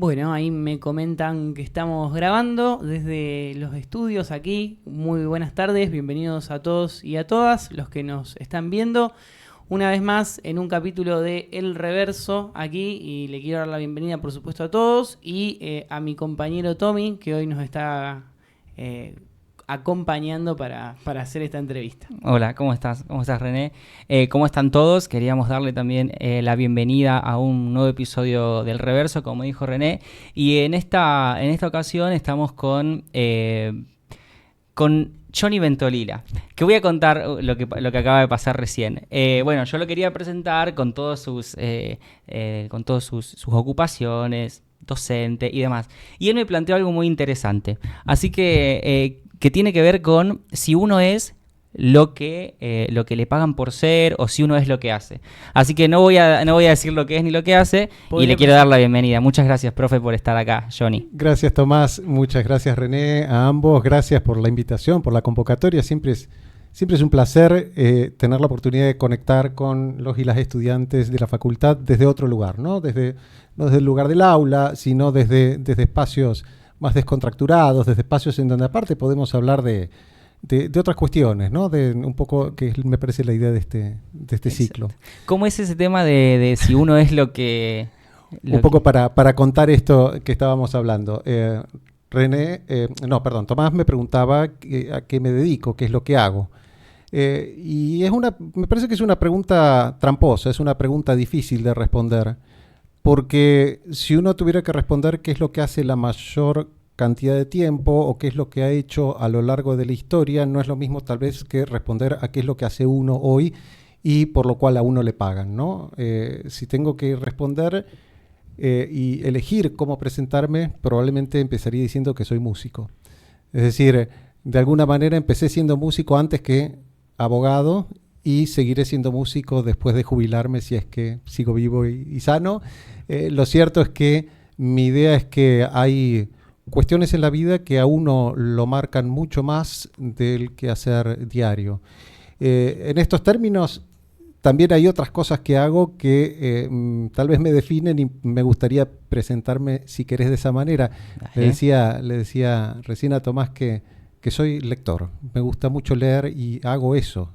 Bueno, ahí me comentan que estamos grabando desde los estudios aquí. Muy buenas tardes, bienvenidos a todos y a todas los que nos están viendo. Una vez más en un capítulo de El Reverso aquí, y le quiero dar la bienvenida por supuesto a todos y a mi compañero Tommy, que hoy nos está acompañando para hacer esta entrevista. Hola, ¿cómo estás? ¿Cómo estás, René? ¿Cómo están todos? Queríamos darle también la bienvenida a un nuevo episodio del Reverso, como dijo René. Y en esta ocasión estamos con Johnny Ventolila, que voy a contar lo que acaba de pasar recién. Bueno, yo lo quería presentar con todas sus ocupaciones, docente y demás. Y él me planteó algo muy interesante. Así que tiene que ver con si uno es lo que le pagan por ser o si uno es lo que hace. Así que no voy a decir lo que es ni lo que hace y le quiero dar la bienvenida. Muchas gracias, profe, por estar acá, Johnny. Gracias, Tomás. Muchas gracias, René, a ambos. Gracias por la invitación, por la convocatoria. Siempre es un placer tener la oportunidad de conectar con los y las estudiantes de la facultad desde otro lugar, ¿no? No desde el lugar del aula, sino desde espacios más descontracturados, desde espacios en donde aparte podemos hablar de otras cuestiones, ¿no? De un poco, que me parece la idea de este ciclo. ¿Cómo es ese tema de si uno es lo que... poco para contar esto que estábamos hablando. Tomás me preguntaba a qué me dedico, qué es lo que hago. Y me parece que es una pregunta tramposa, es una pregunta difícil de responder. Porque si uno tuviera que responder qué es lo que hace la mayor cantidad de tiempo o qué es lo que ha hecho a lo largo de la historia, no es lo mismo tal vez que responder a qué es lo que hace uno hoy y por lo cual a uno le pagan, ¿no? Si tengo que responder y elegir cómo presentarme, probablemente empezaría diciendo que soy músico. Es decir, de alguna manera empecé siendo músico antes que abogado y seguiré siendo músico después de jubilarme si es que sigo vivo y sano. Lo cierto es que mi idea es que hay cuestiones en la vida que a uno lo marcan mucho más del quehacer diario. En estos términos, también hay otras cosas que hago que tal vez me definen y me gustaría presentarme, si querés, de esa manera. Le decía recién a Tomás que soy lector. Me gusta mucho leer y hago eso.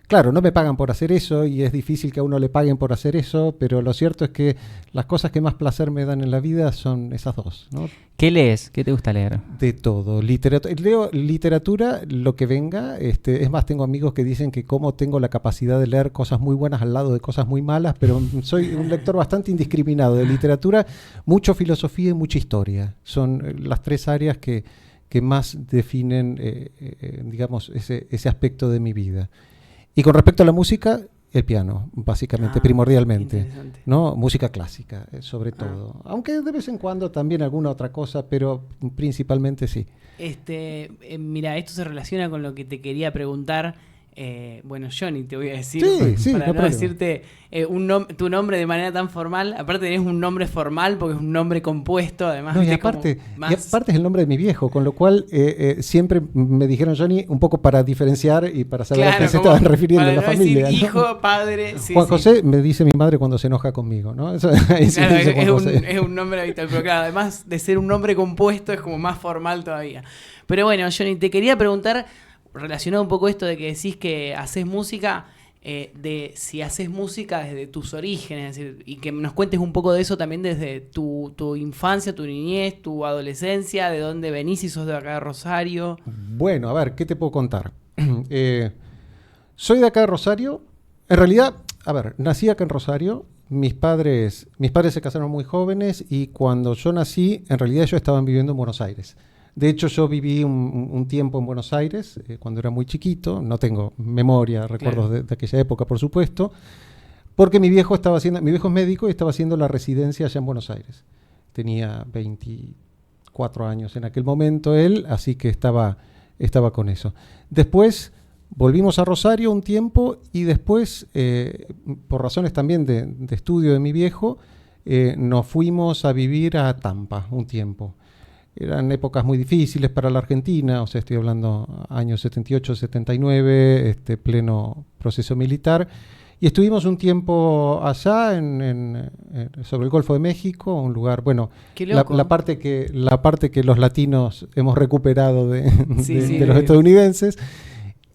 Claro, no me pagan por hacer eso y es difícil que a uno le paguen por hacer eso, pero lo cierto es que las cosas que más placer me dan en la vida son esas dos, ¿no? ¿Qué lees? ¿Qué te gusta leer? De todo. Leo literatura, lo que venga. Es más, tengo amigos que dicen que cómo tengo la capacidad de leer cosas muy buenas al lado de cosas muy malas, pero soy un lector bastante indiscriminado de literatura, mucho filosofía y mucha historia. Son las tres áreas que más definen, digamos, ese aspecto de mi vida. Y con respecto a la música, el piano, básicamente, primordialmente, ¿no? Música clásica, sobre todo. Aunque de vez en cuando también alguna otra cosa, pero principalmente sí. Mira, esto se relaciona con lo que te quería preguntar. Bueno, Johnny, te voy a decir, para no decirte tu nombre de manera tan formal. Aparte tenés un nombre formal porque es un nombre compuesto, además. No, y aparte es el nombre de mi viejo, con lo cual siempre me dijeron Johnny un poco para diferenciar y para saber a qué se estaban refiriendo en la familia. Decir, hijo, padre. Juan José me dice mi madre cuando se enoja conmigo, ¿no? Eso, es un nombre habitual, pero claro, además de ser un nombre compuesto es como más formal todavía. Pero bueno, Johnny, te quería preguntar, relacionado un poco esto de que decís que haces música, de si haces música desde tus orígenes, es decir, y que nos cuentes un poco de eso también desde tu infancia, tu niñez, tu adolescencia, de dónde venís, si sos de acá de Rosario. Bueno, a ver, ¿qué te puedo contar? Soy de acá de Rosario. En realidad, nací acá en Rosario. Mis padres se casaron muy jóvenes y cuando yo nací, en realidad ellos estaban viviendo en Buenos Aires. De hecho, yo viví un tiempo en Buenos Aires cuando era muy chiquito. No tengo memoria, recuerdos de aquella época, por supuesto, porque mi viejo es médico y estaba haciendo la residencia allá en Buenos Aires. Tenía 24 años en aquel momento él, así que estaba con eso. Después volvimos a Rosario un tiempo y después, por razones también de estudio de mi viejo, nos fuimos a vivir a Tampa un tiempo. Eran épocas muy difíciles para la Argentina, o sea, estoy hablando años 78, 79, pleno proceso militar. Y estuvimos un tiempo allá, sobre el Golfo de México, un lugar, bueno, Qué loco. la parte que los latinos hemos recuperado de Sí, los estadounidenses.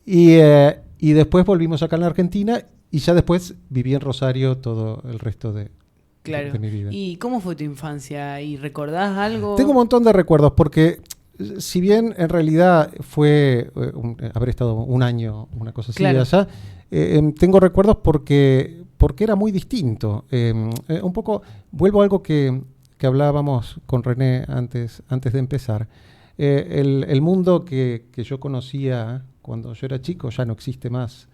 Y después volvimos acá en la Argentina y ya después viví en Rosario todo el resto de mi vida. ¿Y cómo fue tu infancia? ¿Y recordás algo? Tengo un montón de recuerdos porque si bien en realidad fue haber estado un año, una cosa así allá, tengo recuerdos porque era muy distinto. Un poco, vuelvo a algo que hablábamos con René antes de empezar. El mundo que yo conocía cuando yo era chico ya no existe más.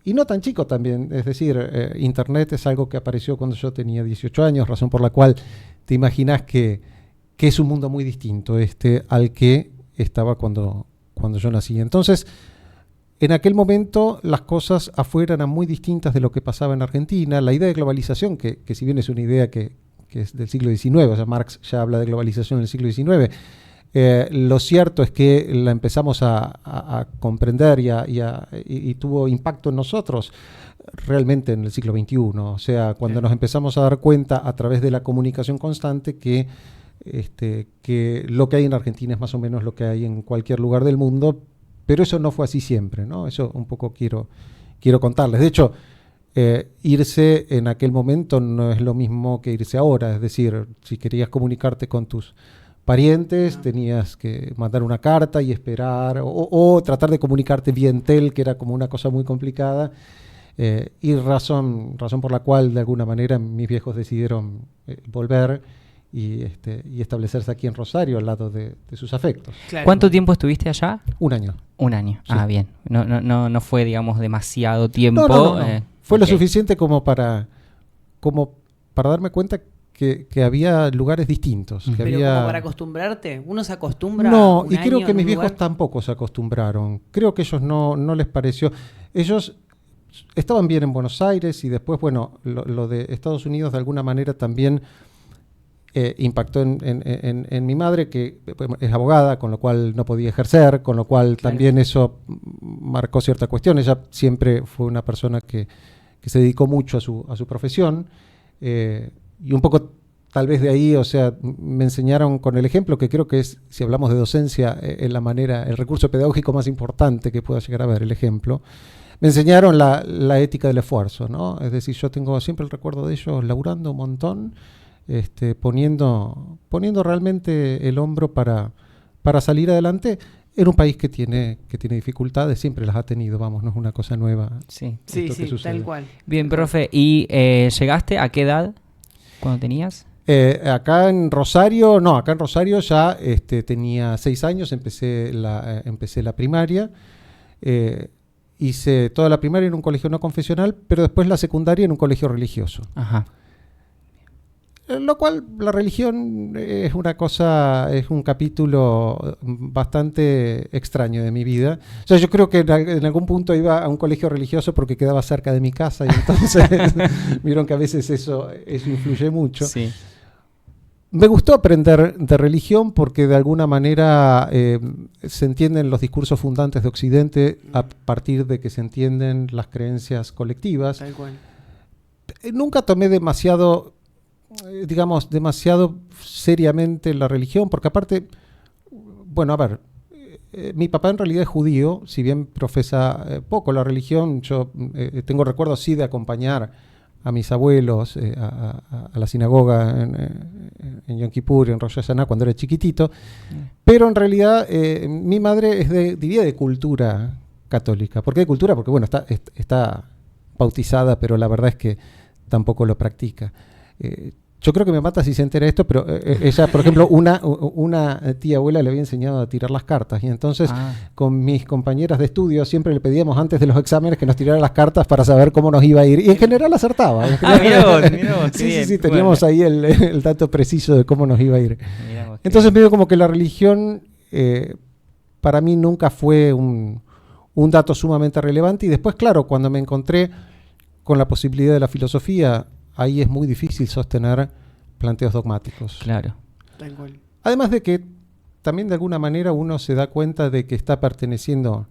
Y no tan chico también, es decir, Internet es algo que apareció cuando yo tenía 18 años, razón por la cual te imaginas que es un mundo muy distinto al que estaba cuando yo nací. Entonces, en aquel momento las cosas afuera eran muy distintas de lo que pasaba en Argentina. La idea de globalización, que si bien es una idea que es del siglo XIX, o sea, Marx ya habla de globalización en el siglo XIX, lo cierto es que la empezamos a comprender y tuvo impacto en nosotros realmente en el siglo XXI. O sea, cuando nos empezamos a dar cuenta a través de la comunicación constante que lo que hay en Argentina es más o menos lo que hay en cualquier lugar del mundo, pero eso no fue así siempre, ¿no? Eso un poco quiero contarles. De hecho, irse en aquel momento no es lo mismo que irse ahora. Es decir, si querías comunicarte con tus parientes, tenías que mandar una carta y esperar, o tratar de comunicarte vía Entel, que era como una cosa muy complicada, y razón por la cual de alguna manera mis viejos decidieron volver y establecerse aquí en Rosario al lado de sus afectos. Claro. ¿Cuánto tiempo estuviste allá? Un año. Un año. Sí. Ah, bien. No fue, digamos, demasiado tiempo. No. Fue lo suficiente como para darme cuenta que había lugares distintos. Que ¿Pero había... como para acostumbrarte? ¿Uno se acostumbra? No, y creo que mis viejos tampoco se acostumbraron. Creo que ellos no les pareció. Ellos estaban bien en Buenos Aires y después, bueno, lo de Estados Unidos de alguna manera también impactó en mi madre, que es abogada, con lo cual no podía ejercer, con lo cual también eso marcó cierta cuestión. Ella siempre fue una persona que se dedicó mucho a su profesión, y un poco tal vez de ahí, o sea, me enseñaron con el ejemplo, que creo que es, si hablamos de docencia, el recurso pedagógico más importante que pueda llegar a haber, el ejemplo. Me enseñaron la ética del esfuerzo, ¿no? Es decir, yo tengo siempre el recuerdo de ellos laburando un montón, poniendo realmente el hombro para salir adelante en un país que tiene dificultades, siempre las ha tenido, vamos, no es una cosa nueva. Sí, tal cual. Bien, profe, ¿y llegaste a qué edad cuando tenías? Acá en Rosario ya tenía 6 años, empecé la primaria, hice toda la primaria en un colegio no confesional, pero después la secundaria en un colegio religioso. Ajá. Lo cual, la religión es un capítulo bastante extraño de mi vida. O sea, yo creo que en algún punto iba a un colegio religioso porque quedaba cerca de mi casa y entonces vieron que a veces eso influye mucho. Sí. Me gustó aprender de religión porque de alguna manera se entienden los discursos fundantes de Occidente a partir de que se entienden las creencias colectivas. Tal cual. Nunca tomé demasiado seriamente la religión, porque aparte, bueno, a ver, mi papá en realidad es judío, si bien profesa poco la religión. Yo tengo recuerdos sí de acompañar a mis abuelos a la sinagoga en Yom Kippur, en Rosh Hashanah, cuando era chiquitito, pero en realidad mi madre diría de cultura católica. ¿Por qué de cultura? Porque bueno, está bautizada, pero la verdad es que tampoco lo practica. Yo creo que me mata si se entera esto, pero ella, por ejemplo, una tía abuela le había enseñado a tirar las cartas, y entonces con mis compañeras de estudio siempre le pedíamos antes de los exámenes que nos tirara las cartas para saber cómo nos iba a ir, y en general acertaba. Mirá vos, sí, teníamos ahí el dato preciso de cómo nos iba a ir. Entonces me dio como que la religión para mí nunca fue un dato sumamente relevante, y después, claro, cuando me encontré con la posibilidad de la filosofía, ahí es muy difícil sostener planteos dogmáticos. Claro. Tal cual. Además de que también de alguna manera uno se da cuenta de que está perteneciendo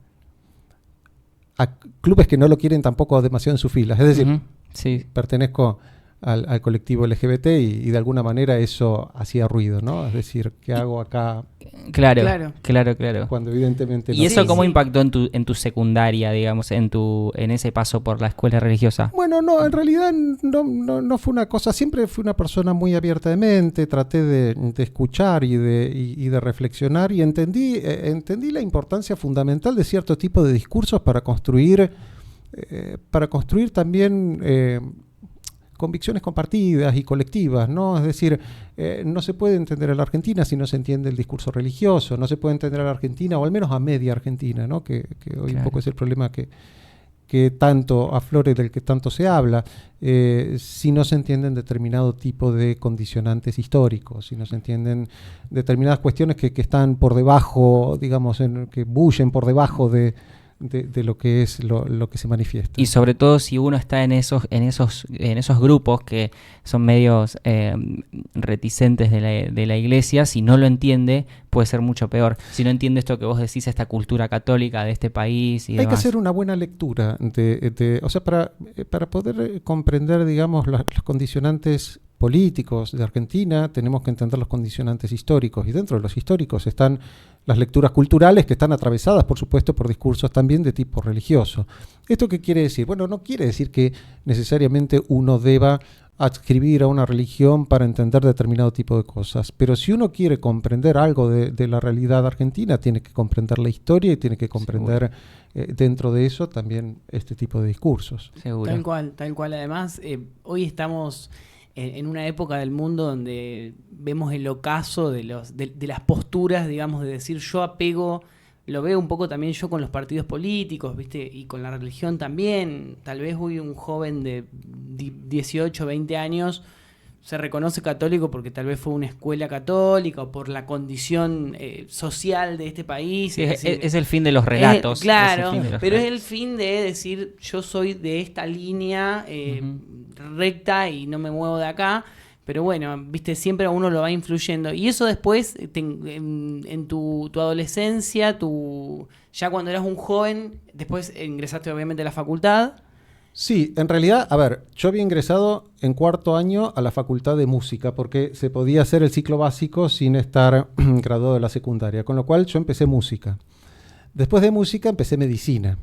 a clubes que no lo quieren tampoco demasiado en sus filas. Es decir, Ujú. Sí. pertenezco al colectivo LGBT y de alguna manera eso hacía ruido, ¿no? Es decir, ¿qué hago acá Claro, Claro. claro. cuando evidentemente ¿Y no? eso Sí, cómo sí. impactó en tu secundaria, digamos, en ese paso por la escuela religiosa? Bueno, no, en realidad no fue una cosa, siempre fui una persona muy abierta de mente, traté de escuchar y de reflexionar y entendí la importancia fundamental de cierto tipo de discursos para construir también convicciones compartidas y colectivas, ¿no? Es decir, no se puede entender a la Argentina si no se entiende el discurso religioso, no se puede entender a la Argentina, o al menos a media Argentina, ¿no? Que hoy un Claro. poco es el problema que tanto aflora y del que tanto se habla, si no se entienden determinado tipo de condicionantes históricos, si no se entienden determinadas cuestiones que están por debajo, digamos, que bullen por debajo de lo que es lo que se manifiesta. Y sobre todo si uno está en esos grupos que son medios reticentes de la iglesia, si no lo entiende, puede ser mucho peor. Si no entiende esto que vos decís, esta cultura católica de este país y Hay que demás. hacer una buena lectura o sea, para poder comprender, digamos, los condicionantes políticos de Argentina, tenemos que entender los condicionantes históricos, y dentro de los históricos están las lecturas culturales que están atravesadas, por supuesto, por discursos también de tipo religioso. ¿Esto qué quiere decir? Bueno, no quiere decir que necesariamente uno deba adscribir a una religión para entender determinado tipo de cosas, pero si uno quiere comprender algo de la realidad argentina, tiene que comprender la historia y tiene que comprender dentro de eso también este tipo de discursos. Seguro. Tal cual. Además, hoy estamos en una época del mundo donde vemos el ocaso de las posturas, digamos, de decir yo apego, lo veo un poco también yo con los partidos políticos, ¿viste? Y con la religión también. Tal vez hoy un joven de 18, 20 años se reconoce católico porque tal vez fue una escuela católica o por la condición social de este país. Sí, es decir, es el fin de los relatos. claro, es el fin de los pero es relatos. el fin de decir yo soy de esta línea recta y no me muevo de acá. Pero bueno, viste, siempre a uno lo va influyendo. Y eso después, en tu adolescencia, ya cuando eras un joven, después ingresaste obviamente a la facultad. Sí, en realidad, a ver, yo había ingresado en cuarto año a la Facultad de Música porque se podía hacer el ciclo básico sin estar graduado de la secundaria, con lo cual yo empecé música. Después de música empecé medicina.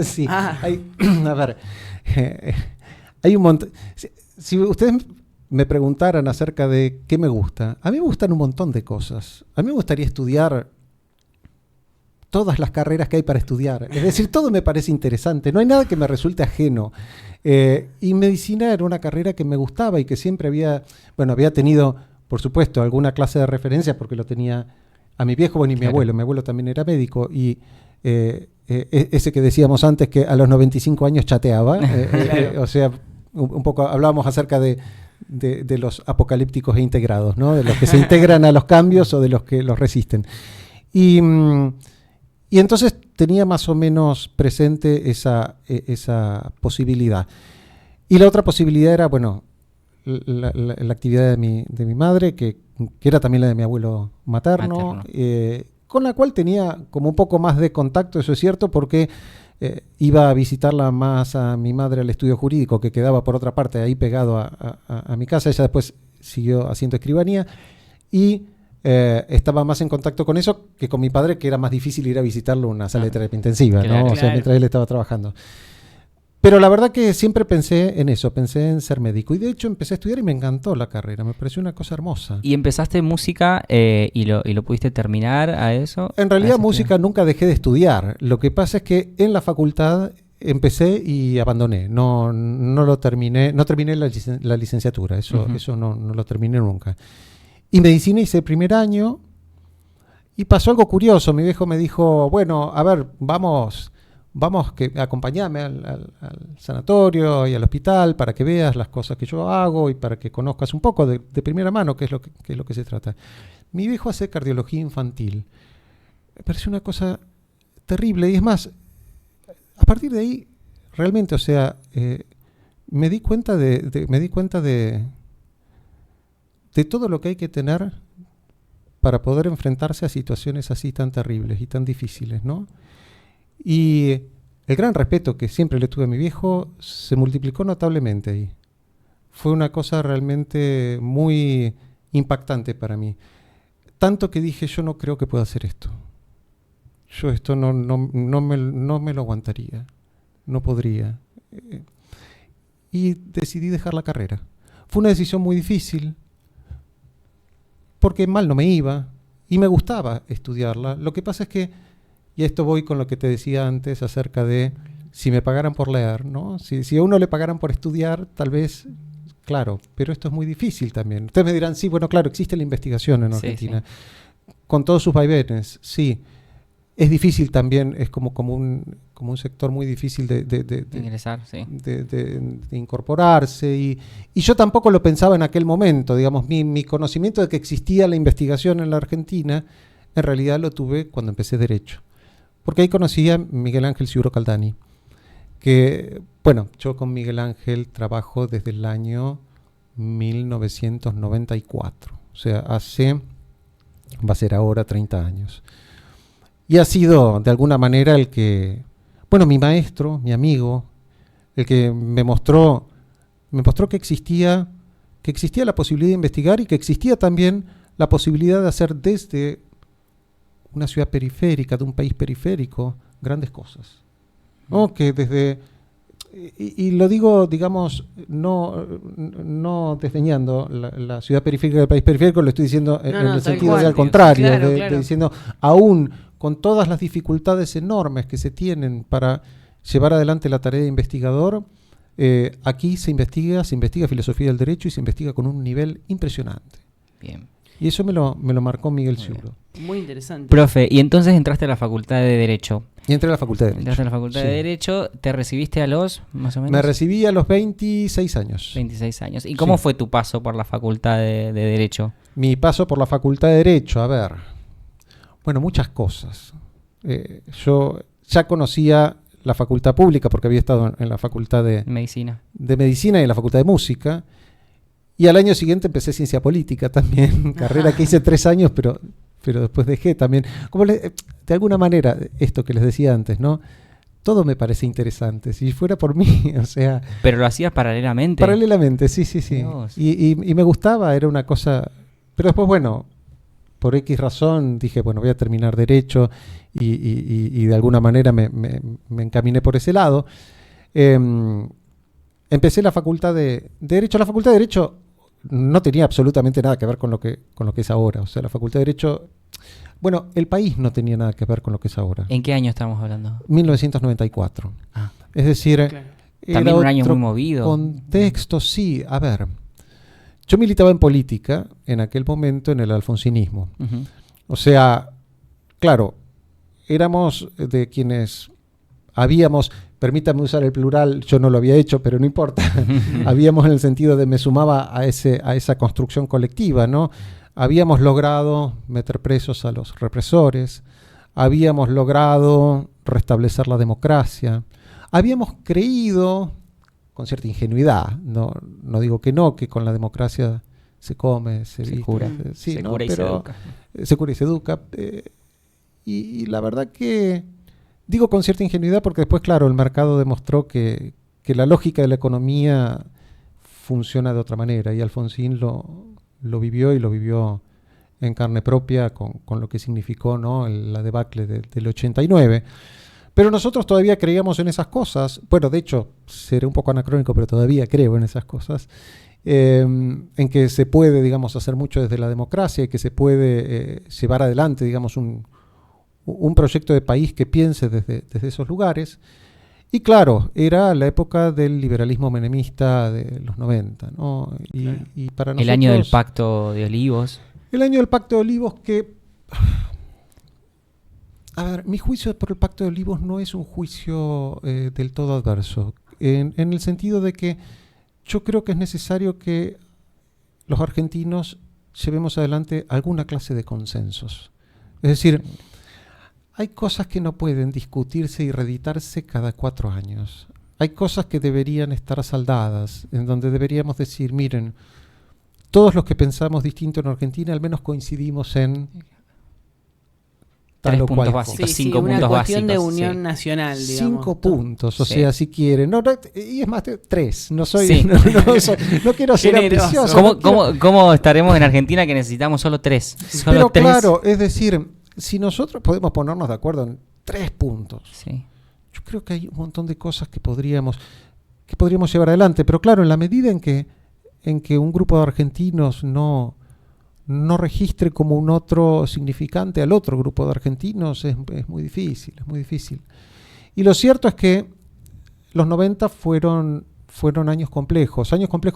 Sí, a ver, hay un montón. Si ustedes me preguntaran acerca de qué me gusta, a mí me gustan un montón de cosas. A mí me gustaría estudiar todas las carreras que hay para estudiar. Es decir, todo me parece interesante. No hay nada que me resulte ajeno. Y medicina era una carrera que me gustaba y que siempre había tenido, por supuesto, alguna clase de referencia porque lo tenía a mi viejo, bueno, y mi abuelo. Mi abuelo también era médico y ese que decíamos antes que a los 95 años chateaba. O sea, un poco hablábamos acerca de los apocalípticos e integrados, ¿no? De los que se integran a los cambios o de los que los resisten. Y entonces tenía más o menos presente esa posibilidad. Y la otra posibilidad era, bueno, la actividad de mi madre, que era también la de mi abuelo materno. Con la cual tenía como un poco más de contacto, eso es cierto, porque iba a visitarla más a mi madre al estudio jurídico, que quedaba por otra parte ahí pegado a mi casa. Ella después siguió haciendo escribanía y estaba más en contacto con eso que con mi padre, que era más difícil ir a visitarlo en una sala de terapia intensiva, claro, ¿no? O sea, mientras él estaba trabajando. Pero la verdad que siempre pensé en eso, pensé en ser médico. Y de hecho empecé a estudiar y me encantó la carrera, me pareció una cosa hermosa. ¿Y empezaste música y lo pudiste terminar a eso? En realidad música nunca dejé de estudiar. Lo que pasa es que en la facultad empecé y abandoné. No lo terminé, no terminé la licenciatura, eso no lo terminé nunca. Y medicina hice el primer año y pasó algo curioso. Mi viejo me dijo, bueno, a ver, vamos que acompañame al sanatorio y al hospital para que veas las cosas que yo hago y para que conozcas un poco de primera mano qué es lo que se trata. Mi viejo hace cardiología infantil. Me pareció una cosa terrible y es más, a partir de ahí, realmente, o sea, me di cuenta de todo lo que hay que tener para poder enfrentarse a situaciones así tan terribles y tan difíciles, ¿no? Y el gran respeto que siempre le tuve a mi viejo se multiplicó notablemente ahí. Fue una cosa realmente muy impactante para mí. Tanto que dije, yo no creo que pueda hacer esto. Yo esto no me lo aguantaría. No podría. Y decidí dejar la carrera. Fue una decisión muy difícil, porque mal no me iba y me gustaba estudiarla. Lo que pasa es que, y a esto voy con lo que te decía antes acerca de si me pagaran por leer, ¿no? Si a uno le pagaran por estudiar, tal vez, claro, pero esto es muy difícil también. Ustedes me dirán, sí, bueno, claro, existe la investigación en Argentina, con todos sus vaivenes, sí. Es difícil también, es como un sector muy difícil de ingresar, sí. de incorporarse. Y yo tampoco lo pensaba en aquel momento, digamos, mi conocimiento de que existía la investigación en la Argentina, en realidad lo tuve cuando empecé Derecho. Porque ahí conocí a Miguel Ángel Ciuro Caldani, que, bueno, yo con Miguel Ángel trabajo desde el año 1994, o sea, va a ser ahora 30 años. Y ha sido, de alguna manera, el que, bueno, mi maestro, mi amigo, el que me mostró que existía la posibilidad de investigar y que existía también la posibilidad de hacer desde una ciudad periférica, de un país periférico, grandes cosas, ¿no? Que desde, y lo digo, digamos, no desdeñando la ciudad periférica del país periférico, lo estoy diciendo en el sentido de al contrario, claro, de diciendo, aún con todas las dificultades enormes que se tienen para llevar adelante la tarea de investigador, aquí se investiga filosofía del derecho y se investiga con un nivel impresionante. Bien. Y eso me lo marcó Miguel Ciuro. Muy interesante. Profe, y entonces entraste a la Facultad de Derecho. Y entré a la Facultad de Derecho. Entraste a la Facultad de Derecho, ¿te recibiste a los, más o menos? Me recibí a los 26 años. 26 años. ¿Y cómo fue tu paso por la Facultad de Derecho? Mi paso por la Facultad de Derecho, a ver. Bueno, muchas cosas. Yo ya conocía la facultad pública porque había estado en la Facultad de Medicina y en la Facultad de Música. Y al año siguiente empecé Ciencia Política también, carrera que hice 3 años, pero después dejé también. De alguna manera, esto que les decía antes, ¿no? Todo me parece interesante, si fuera por mí, o sea... ¿Pero lo hacías paralelamente? Paralelamente, sí. Y me gustaba, era una cosa... Pero después, bueno, por X razón dije, bueno, voy a terminar Derecho y de alguna manera me encaminé por ese lado. Empecé la Facultad de Derecho. La Facultad de Derecho no tenía absolutamente nada que ver con lo que es ahora. O sea, la Facultad de Derecho... Bueno, el país no tenía nada que ver con lo que es ahora. ¿En qué año estamos hablando? 1994. Es decir, claro. También un año muy movido. Contexto, sí. A ver, yo militaba en política en aquel momento en el alfonsinismo. Uh-huh. O sea, claro, éramos de quienes habíamos... Permítame usar el plural, yo no lo había hecho, pero no importa. Habíamos en el sentido de me sumaba a esa construcción colectiva, ¿no? Habíamos logrado meter presos a los represores, habíamos logrado restablecer la democracia, habíamos creído, con cierta ingenuidad, no digo que no, que con la democracia se come, se cura, sí, se ¿no? cura y pero se educa. Se cura y se educa. Y la verdad que... Digo con cierta ingenuidad porque después, claro, el mercado demostró que la lógica de la economía funciona de otra manera y Alfonsín lo vivió y lo vivió en carne propia con lo que significó, ¿no? La debacle del 89. Pero nosotros todavía creíamos en esas cosas. Bueno, de hecho, seré un poco anacrónico, pero todavía creo en esas cosas. En que se puede, digamos, hacer mucho desde la democracia y que se puede llevar adelante, digamos, un proyecto de país que piense desde esos lugares. Y claro, era la época del liberalismo menemista de los 90, ¿no? Y para nosotros, el año del Pacto de Olivos. El año del Pacto de Olivos que... A ver, mi juicio por el Pacto de Olivos no es un juicio del todo adverso, en el sentido de que yo creo que es necesario que los argentinos llevemos adelante alguna clase de consensos. Es decir... Hay cosas que no pueden discutirse y reeditarse cada 4 años. Hay cosas que deberían estar saldadas, en donde deberíamos decir, miren, todos los que pensamos distinto en Argentina al menos coincidimos en tal 3 o puntos cual básicos. cosa. Sí, 5 una puntos cuestión de básicos, unión sí. nacional, digamos. 5 puntos, o Sí. sea, si quieren. No, y es más, 3. No soy, Sí. no quiero ser Generoso. ambicioso. ¿Cómo, no quiero- cómo estaremos en Argentina que necesitamos solo 3? Solo Pero 3. claro, es decir, si nosotros podemos ponernos de acuerdo en 3 puntos, Sí. yo creo que hay un montón de cosas que podríamos llevar adelante. Pero claro, en la medida en que un grupo de argentinos no registre como un otro significante al otro grupo de argentinos, es muy difícil, es muy difícil. Y lo cierto es que los 90 fueron años complejos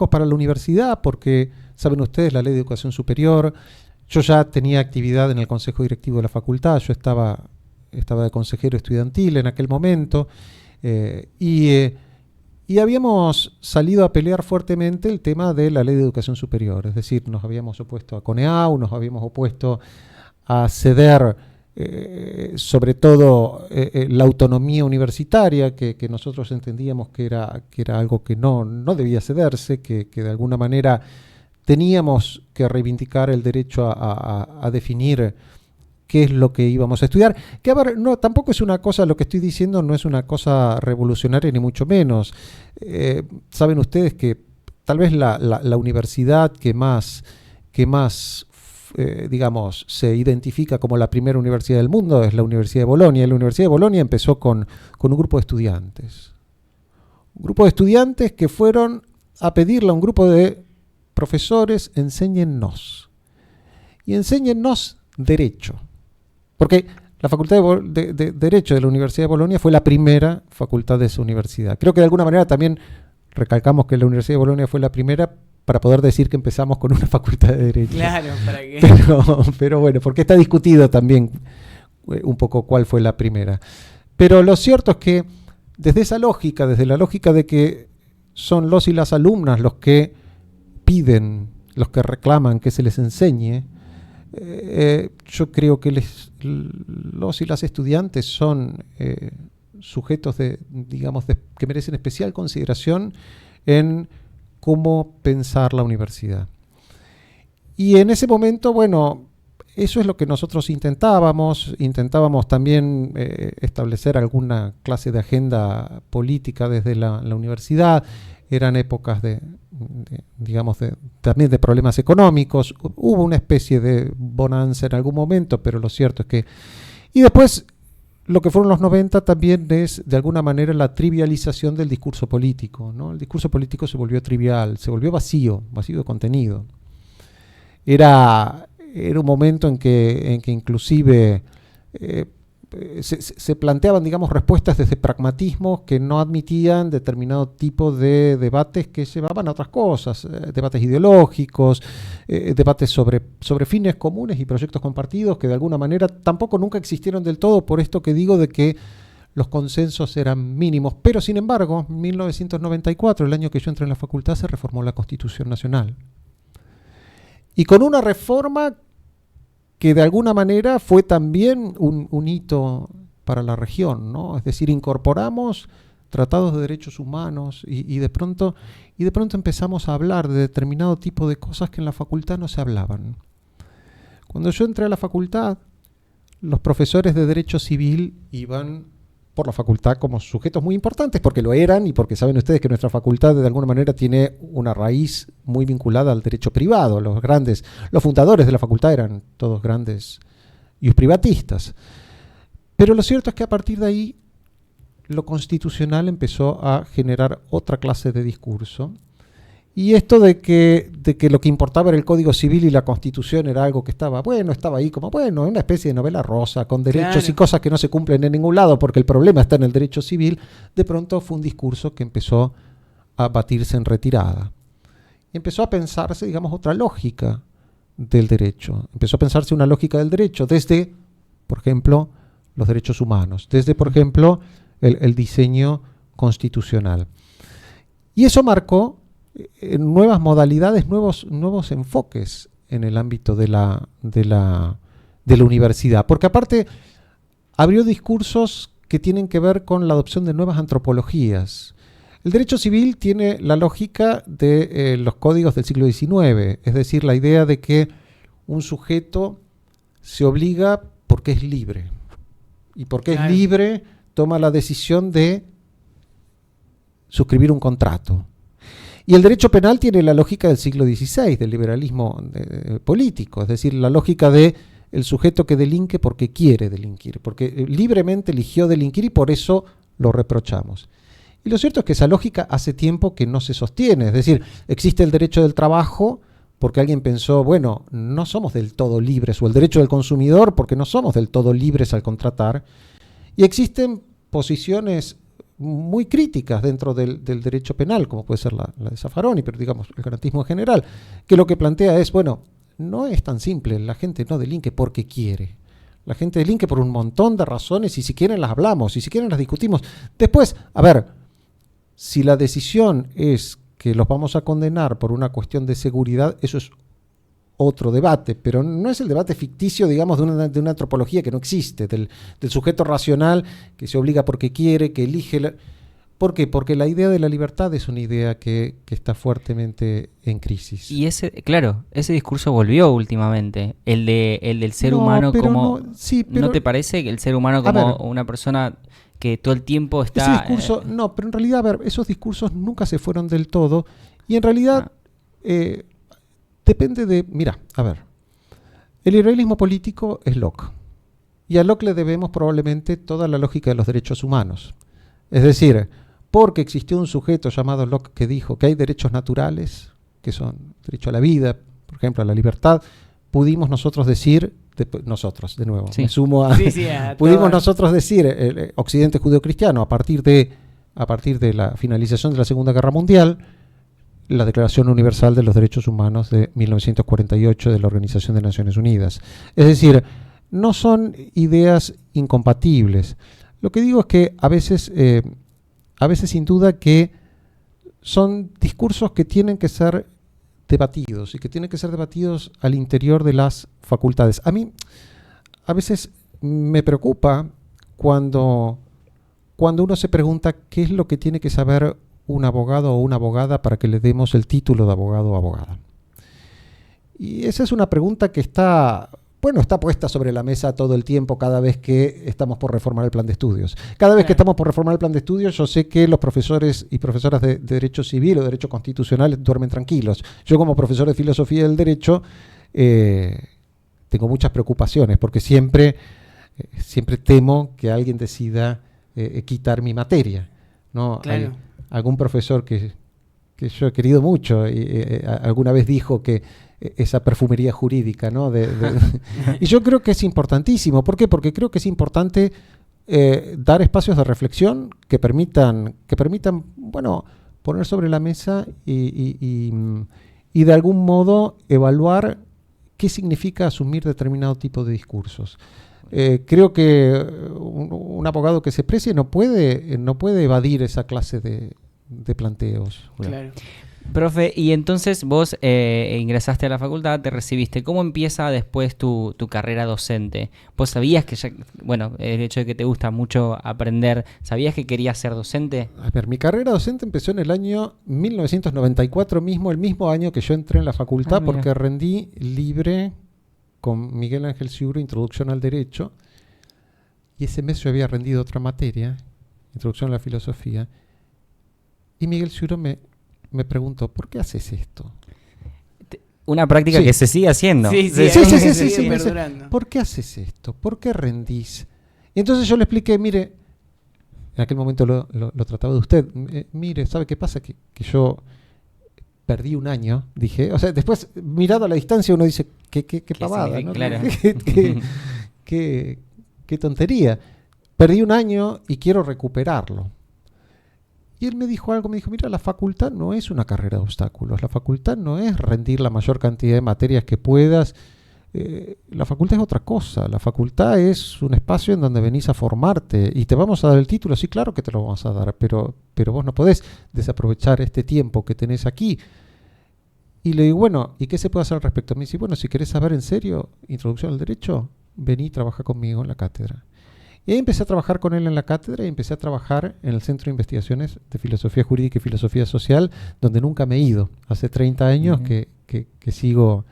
para la universidad, porque, saben ustedes, la Ley de Educación Superior, yo ya tenía actividad en el Consejo Directivo de la Facultad, yo estaba de consejero estudiantil en aquel momento, y habíamos salido a pelear fuertemente el tema de la Ley de Educación Superior, es decir, nos habíamos opuesto a CONEAU, nos habíamos opuesto a ceder sobre todo la autonomía universitaria, que nosotros entendíamos que era algo que no debía cederse, que de alguna manera teníamos que reivindicar el derecho a definir qué es lo que íbamos a estudiar. Que a ver, no, tampoco es una cosa, lo que estoy diciendo no es una cosa revolucionaria ni mucho menos. Saben ustedes que tal vez la universidad que más digamos, se identifica como la primera universidad del mundo es la Universidad de Bolonia. La Universidad de Bolonia empezó con un grupo de estudiantes. Un grupo de estudiantes que fueron a pedirle a un grupo de profesores, enséñennos. Y enséñennos derecho. Porque la Facultad de Derecho de la Universidad de Bolonia fue la primera facultad de esa universidad. Creo que de alguna manera también recalcamos que la Universidad de Bolonia fue la primera para poder decir que empezamos con una facultad de Derecho. Claro, para que... Pero bueno, porque está discutido también un poco cuál fue la primera. Pero lo cierto es que desde la lógica de que son los y las alumnas los que piden, los que reclaman que se les enseñe, yo creo que los y las estudiantes son sujetos que merecen especial consideración en cómo pensar la universidad. Y en ese momento, bueno, eso es lo que nosotros intentábamos también establecer alguna clase de agenda política desde la universidad. Eran épocas también de problemas económicos. Hubo una especie de bonanza en algún momento, pero lo cierto es que... Y después, lo que fueron los 90 también es, de alguna manera, la trivialización del discurso político, ¿no? El discurso político se volvió trivial, se volvió vacío de contenido. Era un momento en que inclusive se planteaban, digamos, respuestas desde pragmatismos que no admitían determinado tipo de debates que llevaban a otras cosas, debates ideológicos, debates sobre fines comunes y proyectos compartidos que de alguna manera tampoco nunca existieron del todo, por esto que digo de que los consensos eran mínimos. Pero sin embargo, en 1994, el año que yo entré en la facultad, se reformó la Constitución Nacional. Y con una reforma que de alguna manera fue también un hito para la región, ¿no? Es decir, incorporamos tratados de derechos humanos y de pronto empezamos a hablar de determinado tipo de cosas que en la facultad no se hablaban. Cuando yo entré a la facultad, los profesores de Derecho Civil iban por la facultad como sujetos muy importantes, porque lo eran y porque saben ustedes que nuestra facultad de alguna manera tiene una raíz muy vinculada al derecho privado. Los fundadores de la facultad eran todos grandes y privatistas. Pero lo cierto es que a partir de ahí lo constitucional empezó a generar otra clase de discurso. Y esto de que lo que importaba era el Código Civil y la Constitución era algo que estaba ahí como, una especie de novela rosa, con derechos y cosas que no se cumplen en ningún lado porque el problema está en el derecho civil, de pronto fue un discurso que empezó a batirse en retirada. Y empezó a pensarse, digamos, otra lógica del derecho. Empezó a pensarse una lógica del derecho desde, por ejemplo, los derechos humanos, desde, por ejemplo, el diseño constitucional. Y eso marcó nuevas modalidades, nuevos enfoques en el ámbito de la universidad, porque aparte abrió discursos que tienen que ver con la adopción de nuevas antropologías. El derecho civil tiene la lógica de los códigos del siglo XIX, es decir, la idea de que un sujeto se obliga porque es libre. y porque Claro. es libre, toma la decisión de suscribir un contrato. Y el derecho penal tiene la lógica del siglo XVI, del liberalismo político, es decir, la lógica de el sujeto que delinque porque quiere delinquir, porque libremente eligió delinquir y por eso lo reprochamos. Y lo cierto es que esa lógica hace tiempo que no se sostiene, es decir, existe el derecho del trabajo porque alguien pensó, bueno, no somos del todo libres, o el derecho del consumidor porque no somos del todo libres al contratar, y existen posiciones muy críticas dentro del derecho penal, como puede ser la de Zaffaroni, pero digamos el garantismo en general, que lo que plantea es, bueno, no es tan simple, la gente no delinque porque quiere. La gente delinque por un montón de razones y si quieren las hablamos, y si quieren las discutimos. Después, a ver, si la decisión es que los vamos a condenar por una cuestión de seguridad, eso es otro debate, pero no es el debate ficticio, digamos, de una antropología que no existe, del sujeto racional que se obliga porque quiere, que elige. ¿Por qué? Porque la idea de la libertad es una idea que está fuertemente en crisis. Y ese discurso volvió últimamente, el del ser No, humano pero como... no, sí, pero- ¿No te parece que el ser humano A ver. como una persona que todo el tiempo Ese está... discurso, no, pero en realidad, a ver, esos discursos nunca se fueron del todo, y en realidad depende de... Mira, a ver, el liberalismo político es Locke, y a Locke le debemos probablemente toda la lógica de los derechos humanos. Es decir, porque existió un sujeto llamado Locke que dijo que hay derechos naturales, que son derecho a la vida, por ejemplo, a la libertad, pudimos nosotros decir, nosotros, de nuevo, Sí. me sumo a... Sí, sí, a pudimos todo. nosotros decir, el Occidente judeo-cristiano, a partir de la finalización de la Segunda Guerra Mundial, la Declaración Universal de los Derechos Humanos de 1948 de la Organización de Naciones Unidas. Es decir, no son ideas incompatibles. Lo que digo es que a veces sin duda que son discursos que tienen que ser debatidos y que tienen que ser debatidos al interior de las facultades. A mí a veces me preocupa cuando uno se pregunta qué es lo que tiene que saber un abogado o una abogada para que le demos el título de abogado o abogada. Y esa es una pregunta que está puesta sobre la mesa todo el tiempo cada vez que estamos por reformar el plan de estudios. Cada vez que estamos por reformar el plan de estudios, yo sé que los profesores y profesoras de Derecho Civil o Derecho Constitucional duermen tranquilos. Yo como profesor de Filosofía del Derecho tengo muchas preocupaciones porque siempre temo que alguien decida quitar mi materia, ¿no? Claro. Hay algún profesor que yo he querido mucho alguna vez dijo que esa perfumería jurídica, ¿no? Y yo creo que es importantísimo. ¿Por qué? Porque creo que es importante dar espacios de reflexión que permitan bueno, poner sobre la mesa y de algún modo evaluar qué significa asumir determinado tipo de discursos. Creo que un abogado que se precie no puede evadir esa clase de planteos. Claro. Profe, y entonces vos ingresaste a la facultad, te recibiste. ¿Cómo empieza después tu carrera docente? ¿Vos sabías que el hecho de que te gusta mucho aprender, sabías que querías ser docente? A ver, mi carrera docente empezó en el año 1994 mismo, el mismo año que yo entré en la facultad, Mira. porque rendí libre con Miguel Ángel Ciuro, Introducción al Derecho, y ese mes yo había rendido otra materia, Introducción a la Filosofía, y Miguel Ciuro me preguntó, ¿por qué haces esto? Una práctica Sí. que se sigue haciendo. Sí, Sí, algo que sí, sigue me dice, perdurando. ¿por qué haces esto? ¿Por qué rendís? Y entonces yo le expliqué, mire, en aquel momento lo trataba de usted, mire, ¿sabe qué pasa? Que yo perdí un año, dije, o sea, después mirado a la distancia uno dice, qué pavada, ¿no? Claro. Qué tontería. Perdí un año y quiero recuperarlo. Y él me dijo algo, me dijo, mira, la facultad no es una carrera de obstáculos, la facultad no es rendir la mayor cantidad de materias que puedas, la facultad es otra cosa, la facultad es un espacio en donde venís a formarte y te vamos a dar el título, sí, claro que te lo vamos a dar, pero vos no podés desaprovechar este tiempo que tenés aquí. Y le digo, bueno, ¿y qué se puede hacer al respecto? Me dice, bueno, si querés saber en serio Introducción al Derecho, vení y trabaja conmigo en la cátedra. Y ahí empecé a trabajar con él en la cátedra y empecé a trabajar en el Centro de Investigaciones de Filosofía Jurídica y Filosofía Social, donde nunca me he ido. Hace 30 años que sigo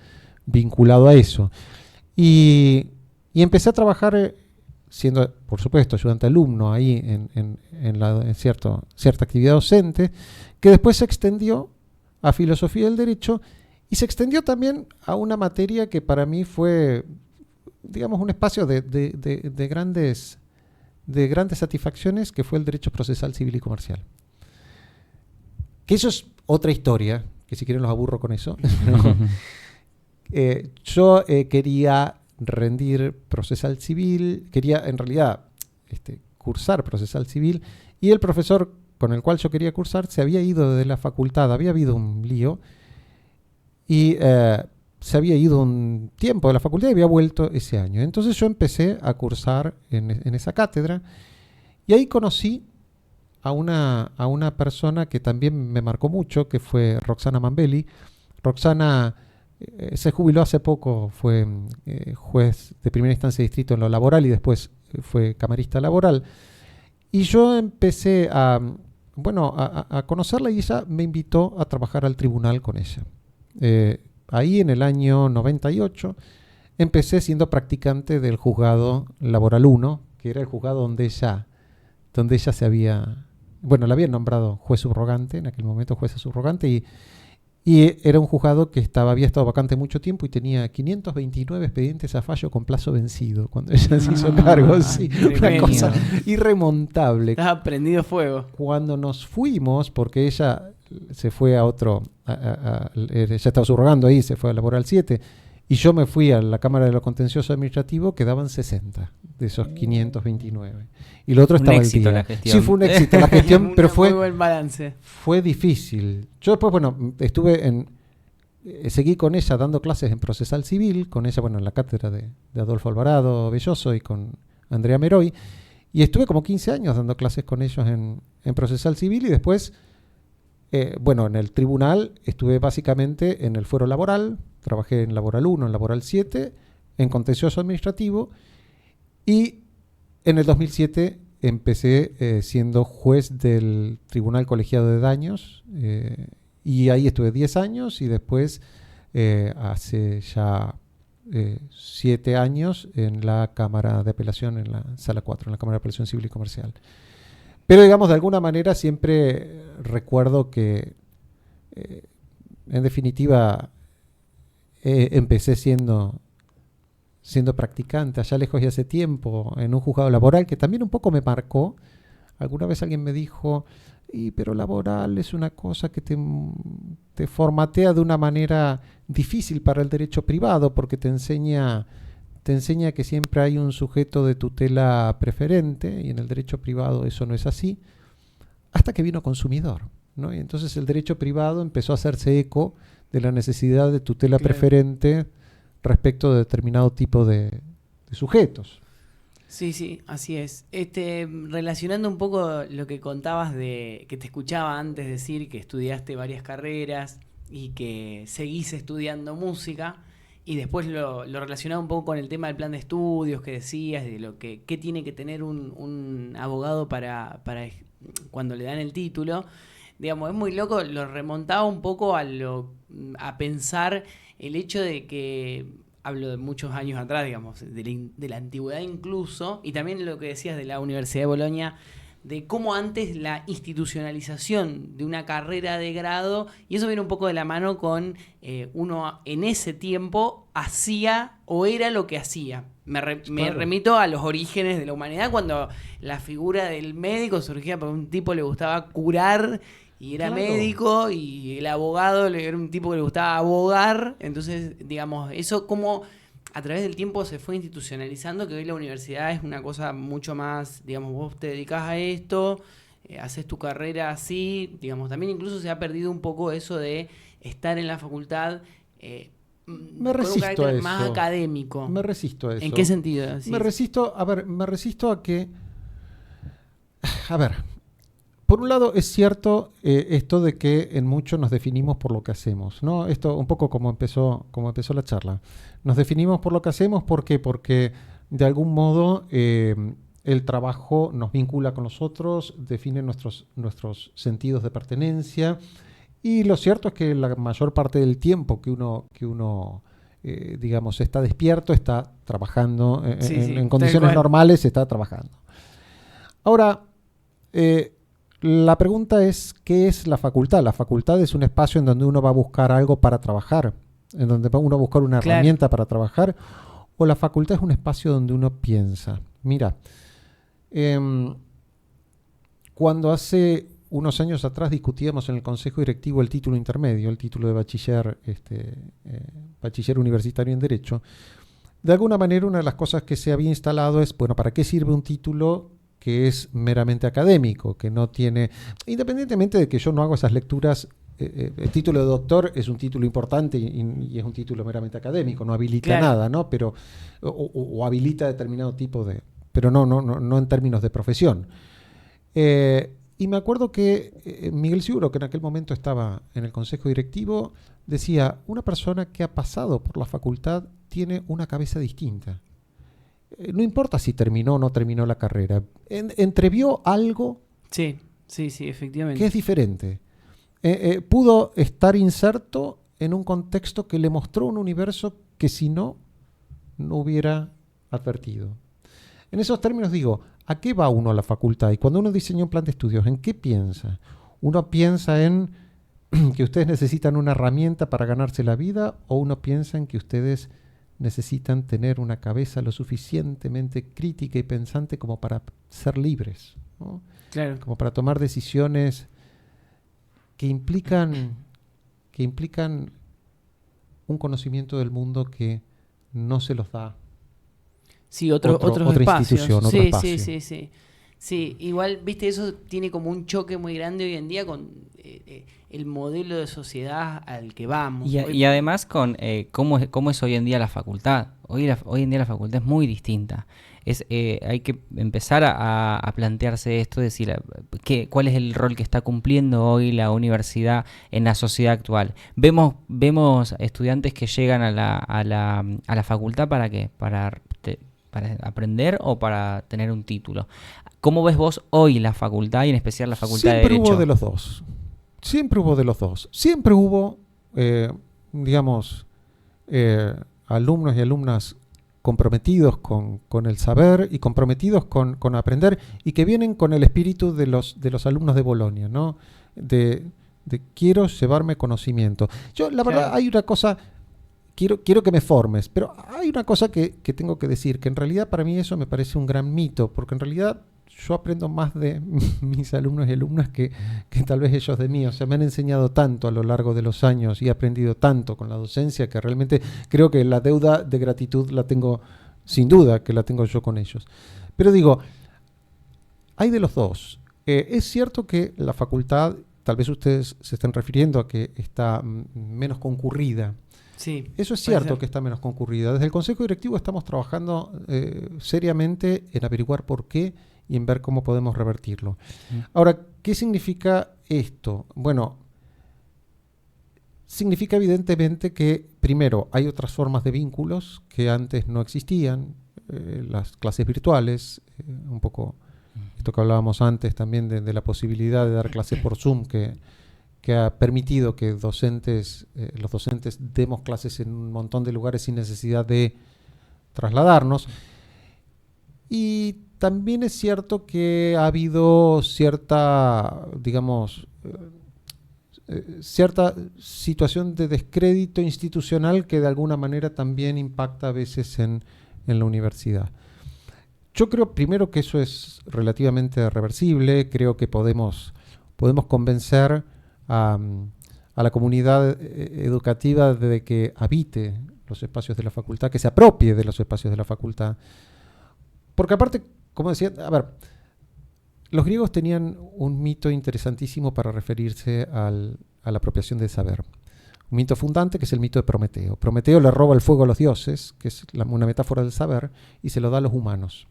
vinculado a eso. Y empecé a trabajar siendo, por supuesto, ayudante alumno ahí en cierta actividad docente, que después se extendió a filosofía del derecho y se extendió también a una materia que para mí fue, digamos, un espacio de grandes satisfacciones, que fue el derecho procesal civil y comercial. Que eso es otra historia, que si quieren los aburro con eso. Yo quería rendir procesal civil, quería en realidad cursar procesal civil, y el profesor con el cual yo quería cursar se había ido de la facultad, había habido un lío, y se había ido un tiempo de la facultad y había vuelto ese año. Entonces yo empecé a cursar en esa cátedra, y ahí conocí a una persona que también me marcó mucho, que fue Roxana Mambelli. Roxana se jubiló hace poco, fue juez de primera instancia de distrito en lo laboral y después fue camarista laboral. Y yo empecé a conocerla, y ella me invitó a trabajar al tribunal con ella. Ahí en el año 98 empecé siendo practicante del juzgado laboral 1, que era el juzgado donde ella se había, la habían nombrado juez subrogante, en aquel momento jueza subrogante, y era un juzgado que había estado vacante mucho tiempo y tenía 529 expedientes a fallo con plazo vencido cuando ella se hizo cargo. Sí, una cosa irremontable. Estaba prendido fuego. Cuando nos fuimos, porque ella se fue a otro, ella estaba subrogando ahí, se fue a Laboral 7, y yo me fui a la Cámara de lo Contencioso Administrativo, quedaban 60 de esos 529. Y lo otro estaba al día. La gestión. Sí, fue un éxito la gestión, pero muy buen balance. Fue difícil. Yo después, seguí con ella dando clases en procesal civil, con ella, en la cátedra de Adolfo Alvarado Belloso y con Andrea Meroy, y estuve como 15 años dando clases con ellos en procesal civil, y después, en el tribunal estuve básicamente en el fuero laboral, trabajé en Laboral 1, en Laboral 7, en contencioso administrativo, y en el 2007 empecé siendo juez del Tribunal Colegiado de Daños, y ahí estuve 10 años, y después hace ya 7 años en la Cámara de Apelación, en la Sala 4, en la Cámara de Apelación Civil y Comercial. Pero digamos, de alguna manera siempre recuerdo que en definitiva empecé siendo practicante allá lejos y hace tiempo en un juzgado laboral, que también un poco me marcó. Alguna vez alguien me dijo, pero laboral es una cosa que te formatea de una manera difícil para el derecho privado, porque te enseña que siempre hay un sujeto de tutela preferente, y en el derecho privado eso no es así, hasta que vino Consumidor, ¿no? Y entonces el derecho privado empezó a hacerse eco de la necesidad de tutela preferente respecto de determinado tipo de sujetos. Sí, así es. Relacionando un poco lo que contabas de que te escuchaba antes decir que estudiaste varias carreras y que seguís estudiando música, y después lo relacionaba un poco con el tema del plan de estudios que decías, de lo que tiene que tener un abogado para cuando le dan el título. Digamos, es muy loco, lo remontaba un poco a pensar el hecho de que, hablo de muchos años atrás, digamos, de la antigüedad incluso, y también lo que decías de la Universidad de Bolonia, de cómo antes la institucionalización de una carrera de grado, y eso viene un poco de la mano con uno en ese tiempo hacía o era lo que hacía. Me remito a los orígenes de la humanidad, cuando la figura del médico surgía porque un tipo le gustaba curar y era médico, y el abogado era un tipo que le gustaba abogar. Entonces, digamos, eso como a través del tiempo se fue institucionalizando, que hoy la universidad es una cosa mucho más, digamos, vos te dedicás a esto, haces tu carrera así, digamos, también incluso se ha perdido un poco eso de estar en la facultad me con un carácter resisto a eso. más académico. Me resisto a eso. ¿En qué sentido? Sí. Me resisto a que... A ver, por un lado es cierto esto de que en mucho nos definimos por lo que hacemos, ¿no? Esto un poco como empezó la charla. Nos definimos por lo que hacemos, ¿por qué? Porque de algún modo el trabajo nos vincula con los otros, define nuestros sentidos de pertenencia, y lo cierto es que la mayor parte del tiempo que uno digamos, está despierto, está trabajando, en condiciones tal cual. normales está trabajando. Ahora, la pregunta es, ¿qué es la facultad? La facultad es un espacio en donde uno va a buscar algo para trabajar, en donde uno va a buscar una Claro. herramienta para trabajar, o la facultad es un espacio donde uno piensa. Mira, cuando hace unos años atrás discutíamos en el Consejo Directivo el título intermedio, el título de bachiller, bachiller universitario en Derecho, de alguna manera una de las cosas que se había instalado es, bueno, ¿para qué sirve un título que es meramente académico, que no tiene, independientemente de que yo no hago esas lecturas, el título de doctor es un título importante y es un título meramente académico, no habilita Claro. nada, ¿no? Pero, o habilita determinado tipo de, pero no en términos de profesión. Y me acuerdo que Miguel Ciuro, que en aquel momento estaba en el Consejo Directivo, decía, una persona que ha pasado por la facultad tiene una cabeza distinta. No importa si terminó o no terminó la carrera. Entrevió algo Sí, efectivamente. que es diferente. Pudo estar inserto en un contexto que le mostró un universo que si no hubiera advertido. En esos términos digo, ¿a qué va uno a la facultad? Y cuando uno diseña un plan de estudios, ¿en qué piensa? ¿Uno piensa en que ustedes necesitan una herramienta para ganarse la vida o uno piensa en que ustedes necesitan tener una cabeza lo suficientemente crítica y pensante como para ser libres, ¿no? Claro. Como para tomar decisiones que implican un conocimiento del mundo que no se los da Sí, otros otra espacios. institución, otro Sí, espacio. sí. Sí, igual, viste, eso tiene como un choque muy grande hoy en día con el modelo de sociedad al que vamos. Y además con cómo es hoy en día la facultad. Hoy en día la facultad es muy distinta. Hay que empezar a plantearse esto, decir cuál es el rol que está cumpliendo hoy la universidad en la sociedad actual. Vemos estudiantes que llegan a la facultad ¿para qué? Para aprender o para tener un título. ¿Cómo ves vos hoy la facultad y en especial la facultad de Derecho? Siempre hubo de los dos. Siempre hubo de los dos. Siempre hubo, digamos, alumnos y alumnas comprometidos con el saber y comprometidos con aprender y que vienen con el espíritu de los alumnos de Bolonia, ¿no? De quiero llevarme conocimiento. Yo, la verdad, hay una cosa, quiero que me formes, pero hay una cosa que tengo que decir, que en realidad para mí eso me parece un gran mito, porque en realidad yo aprendo más de mis alumnos y alumnas que tal vez ellos de mí. O sea, me han enseñado tanto a lo largo de los años y he aprendido tanto con la docencia que realmente creo que la deuda de gratitud la tengo, sin duda, que la tengo yo con ellos. Pero digo, hay de los dos. Es cierto que la facultad, tal vez ustedes se estén refiriendo a que está menos concurrida. Sí, eso es cierto que está menos concurrida. Desde el Consejo Directivo estamos trabajando seriamente en averiguar por qué y en ver cómo podemos revertirlo. Ahora, ¿qué significa esto? Bueno, significa evidentemente que, primero, hay otras formas de vínculos que antes no existían, las clases virtuales, un poco esto que hablábamos antes también de la posibilidad de dar clases por Zoom, que ha permitido que los docentes demos clases en un montón de lugares sin necesidad de trasladarnos. Y también es cierto que ha habido cierta, digamos, cierta situación de descrédito institucional que de alguna manera también impacta a veces en la universidad. Yo creo primero que eso es relativamente reversible. Creo que podemos convencer a la comunidad educativa de que habite los espacios de la facultad, que se apropie de los espacios de la facultad. Porque aparte, como decía, a ver, los griegos tenían un mito interesantísimo para referirse a la apropiación del saber. Un mito fundante que es el mito de Prometeo. Prometeo le roba el fuego a los dioses, que es una metáfora del saber, y se lo da a los humanos.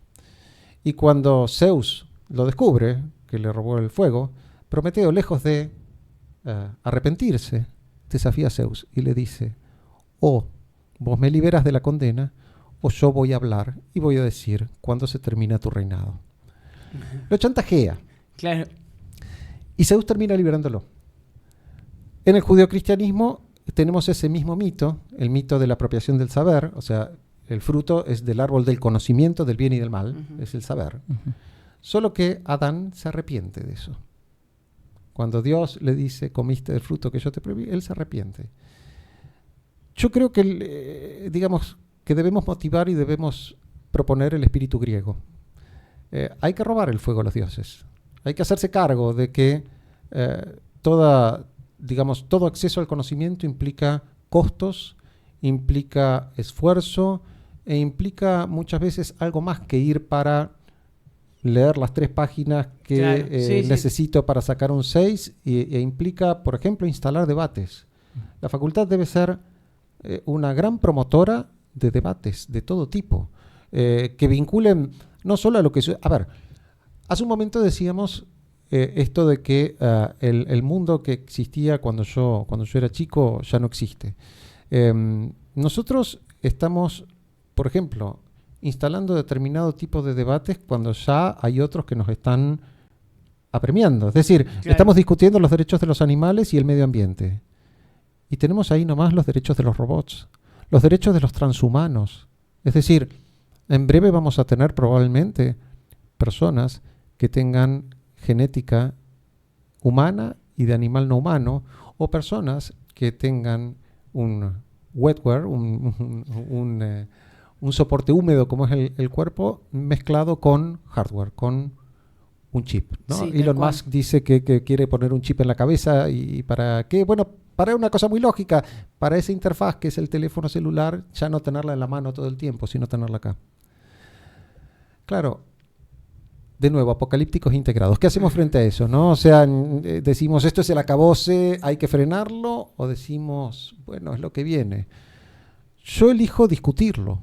Y cuando Zeus lo descubre, que le robó el fuego, Prometeo, lejos de arrepentirse, desafía a Zeus y le dice: o vos me liberas de la condena, o yo voy a hablar y voy a decir cuándo se termina tu reinado. Lo chantajea. Claro. Y Zeus termina liberándolo. En el judeocristianismo tenemos ese mismo mito, el mito de la apropiación del saber, o sea, el fruto es del árbol del conocimiento del bien y del mal, es el saber. Solo que Adán se arrepiente de eso. Cuando Dios le dice, comiste del fruto que yo te prohibí, él se arrepiente. Yo creo que, digamos, que debemos motivar y debemos proponer el espíritu griego. Hay que robar el fuego a los dioses. Hay que hacerse cargo de que todo acceso al conocimiento implica costos, implica esfuerzo e implica muchas veces algo más que ir para leer las 3 páginas que necesito para sacar un 6 e implica, por ejemplo, instalar debates. La facultad debe ser una gran promotora de debates de todo tipo, que vinculen no solo a lo que... A ver, hace un momento decíamos esto de que el mundo que existía cuando yo era chico ya no existe. Nosotros estamos, por ejemplo, instalando determinado tipo de debates cuando ya hay otros que nos están apremiando. Es decir, estamos discutiendo los derechos de los animales y el medio ambiente. Y tenemos ahí nomás los derechos de los robots, los derechos de los transhumanos. Es decir, en breve vamos a tener probablemente personas que tengan genética humana y de animal no humano, o personas que tengan un wetware, un soporte húmedo como es el cuerpo, mezclado con hardware, con un chip, ¿no? Sí, Elon Musk dice que quiere poner un chip en la cabeza. ¿Y para qué? Bueno, para una cosa muy lógica, para esa interfaz que es el teléfono celular, ya no tenerla en la mano todo el tiempo, sino tenerla acá. Claro, de nuevo, apocalípticos integrados. ¿Qué hacemos frente a eso, no? O sea, decimos, esto es el acabose, hay que frenarlo, o decimos, bueno, es lo que viene. Yo elijo discutirlo,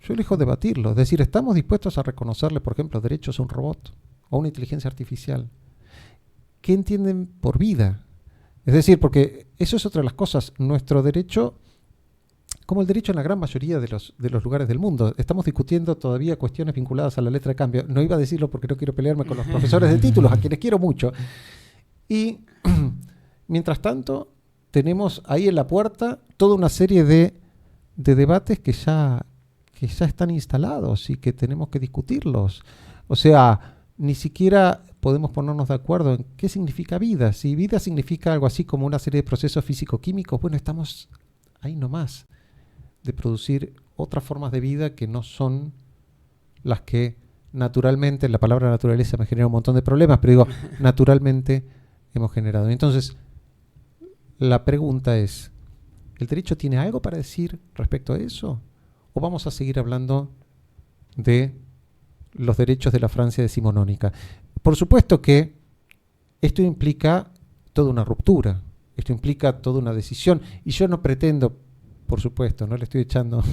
yo elijo debatirlo. Es decir, ¿estamos dispuestos a reconocerle, por ejemplo, derechos a un robot o a una inteligencia artificial? ¿Qué entienden por vida? Es decir, porque eso es otra de las cosas. Nuestro derecho, como el derecho en la gran mayoría de los lugares del mundo, estamos discutiendo todavía cuestiones vinculadas a la letra de cambio. No iba a decirlo porque no quiero pelearme con los profesores de títulos, a quienes quiero mucho. Y mientras tanto, tenemos ahí en la puerta toda una serie de debates que ya están instalados y que tenemos que discutirlos. O sea, ni siquiera podemos ponernos de acuerdo en qué significa vida. Si vida significa algo así como una serie de procesos físico-químicos, bueno, estamos ahí nomás de producir otras formas de vida que no son las que naturalmente, la palabra naturaleza me genera un montón de problemas, pero digo, naturalmente hemos generado. Entonces, la pregunta es, ¿el derecho tiene algo para decir respecto a eso? ¿O vamos a seguir hablando de los derechos de la Francia decimonónica? Por supuesto que esto implica toda una ruptura, esto implica toda una decisión, y yo no pretendo, por supuesto, no le estoy echando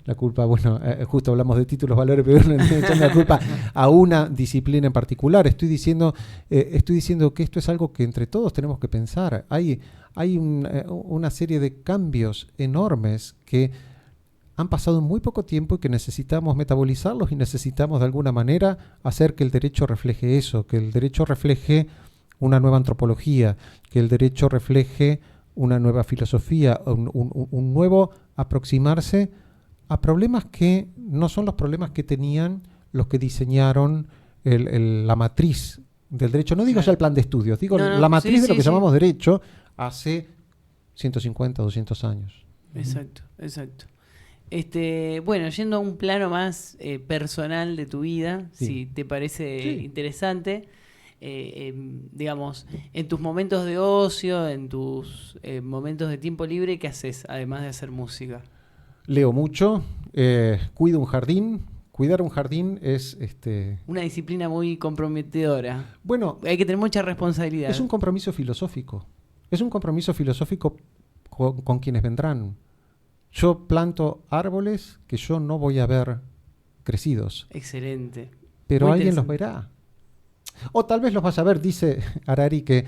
la culpa, bueno, justo hablamos de títulos, valores, pero no le estoy echando la culpa a una disciplina en particular. Estoy diciendo que esto es algo que entre todos tenemos que pensar. Hay una serie de cambios enormes que han pasado en muy poco tiempo y que necesitamos metabolizarlos y necesitamos de alguna manera hacer que el derecho refleje eso, que el derecho refleje una nueva antropología, que el derecho refleje una nueva filosofía, un nuevo aproximarse a problemas que no son los problemas que tenían los que diseñaron la matriz del derecho. No digo ya el plan de estudios, digo la matriz de lo que llamamos derecho hace 150, 200 años. Exacto, exacto. Bueno, yendo a un plano más personal de tu vida, si te parece interesante, digamos, en tus momentos de ocio, en tus momentos de tiempo libre, ¿qué haces además de hacer música? Leo mucho, cuido un jardín. Cuidar un jardín es... una disciplina muy comprometedora. Bueno, hay que tener mucha responsabilidad. Es un compromiso filosófico. Es un compromiso filosófico con quienes vendrán. Yo planto árboles que yo no voy a ver crecidos. Excelente. Pero alguien los verá. O tal vez los vaya a ver. Dice Harari que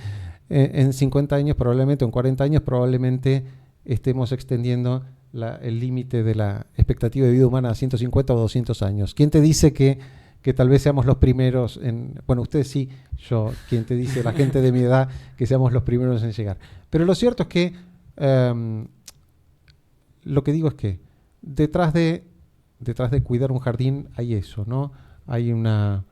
en 50 años probablemente, o en 40 años probablemente estemos extendiendo el límite de la expectativa de vida humana a 150 o 200 años. ¿Quién te dice que tal vez seamos los primeros en... Bueno, ustedes sí, yo, ¿quién te dice, la gente de mi edad, que seamos los primeros en llegar? Pero lo cierto es que Lo que digo es que detrás de cuidar un jardín hay eso, ¿no? Hay una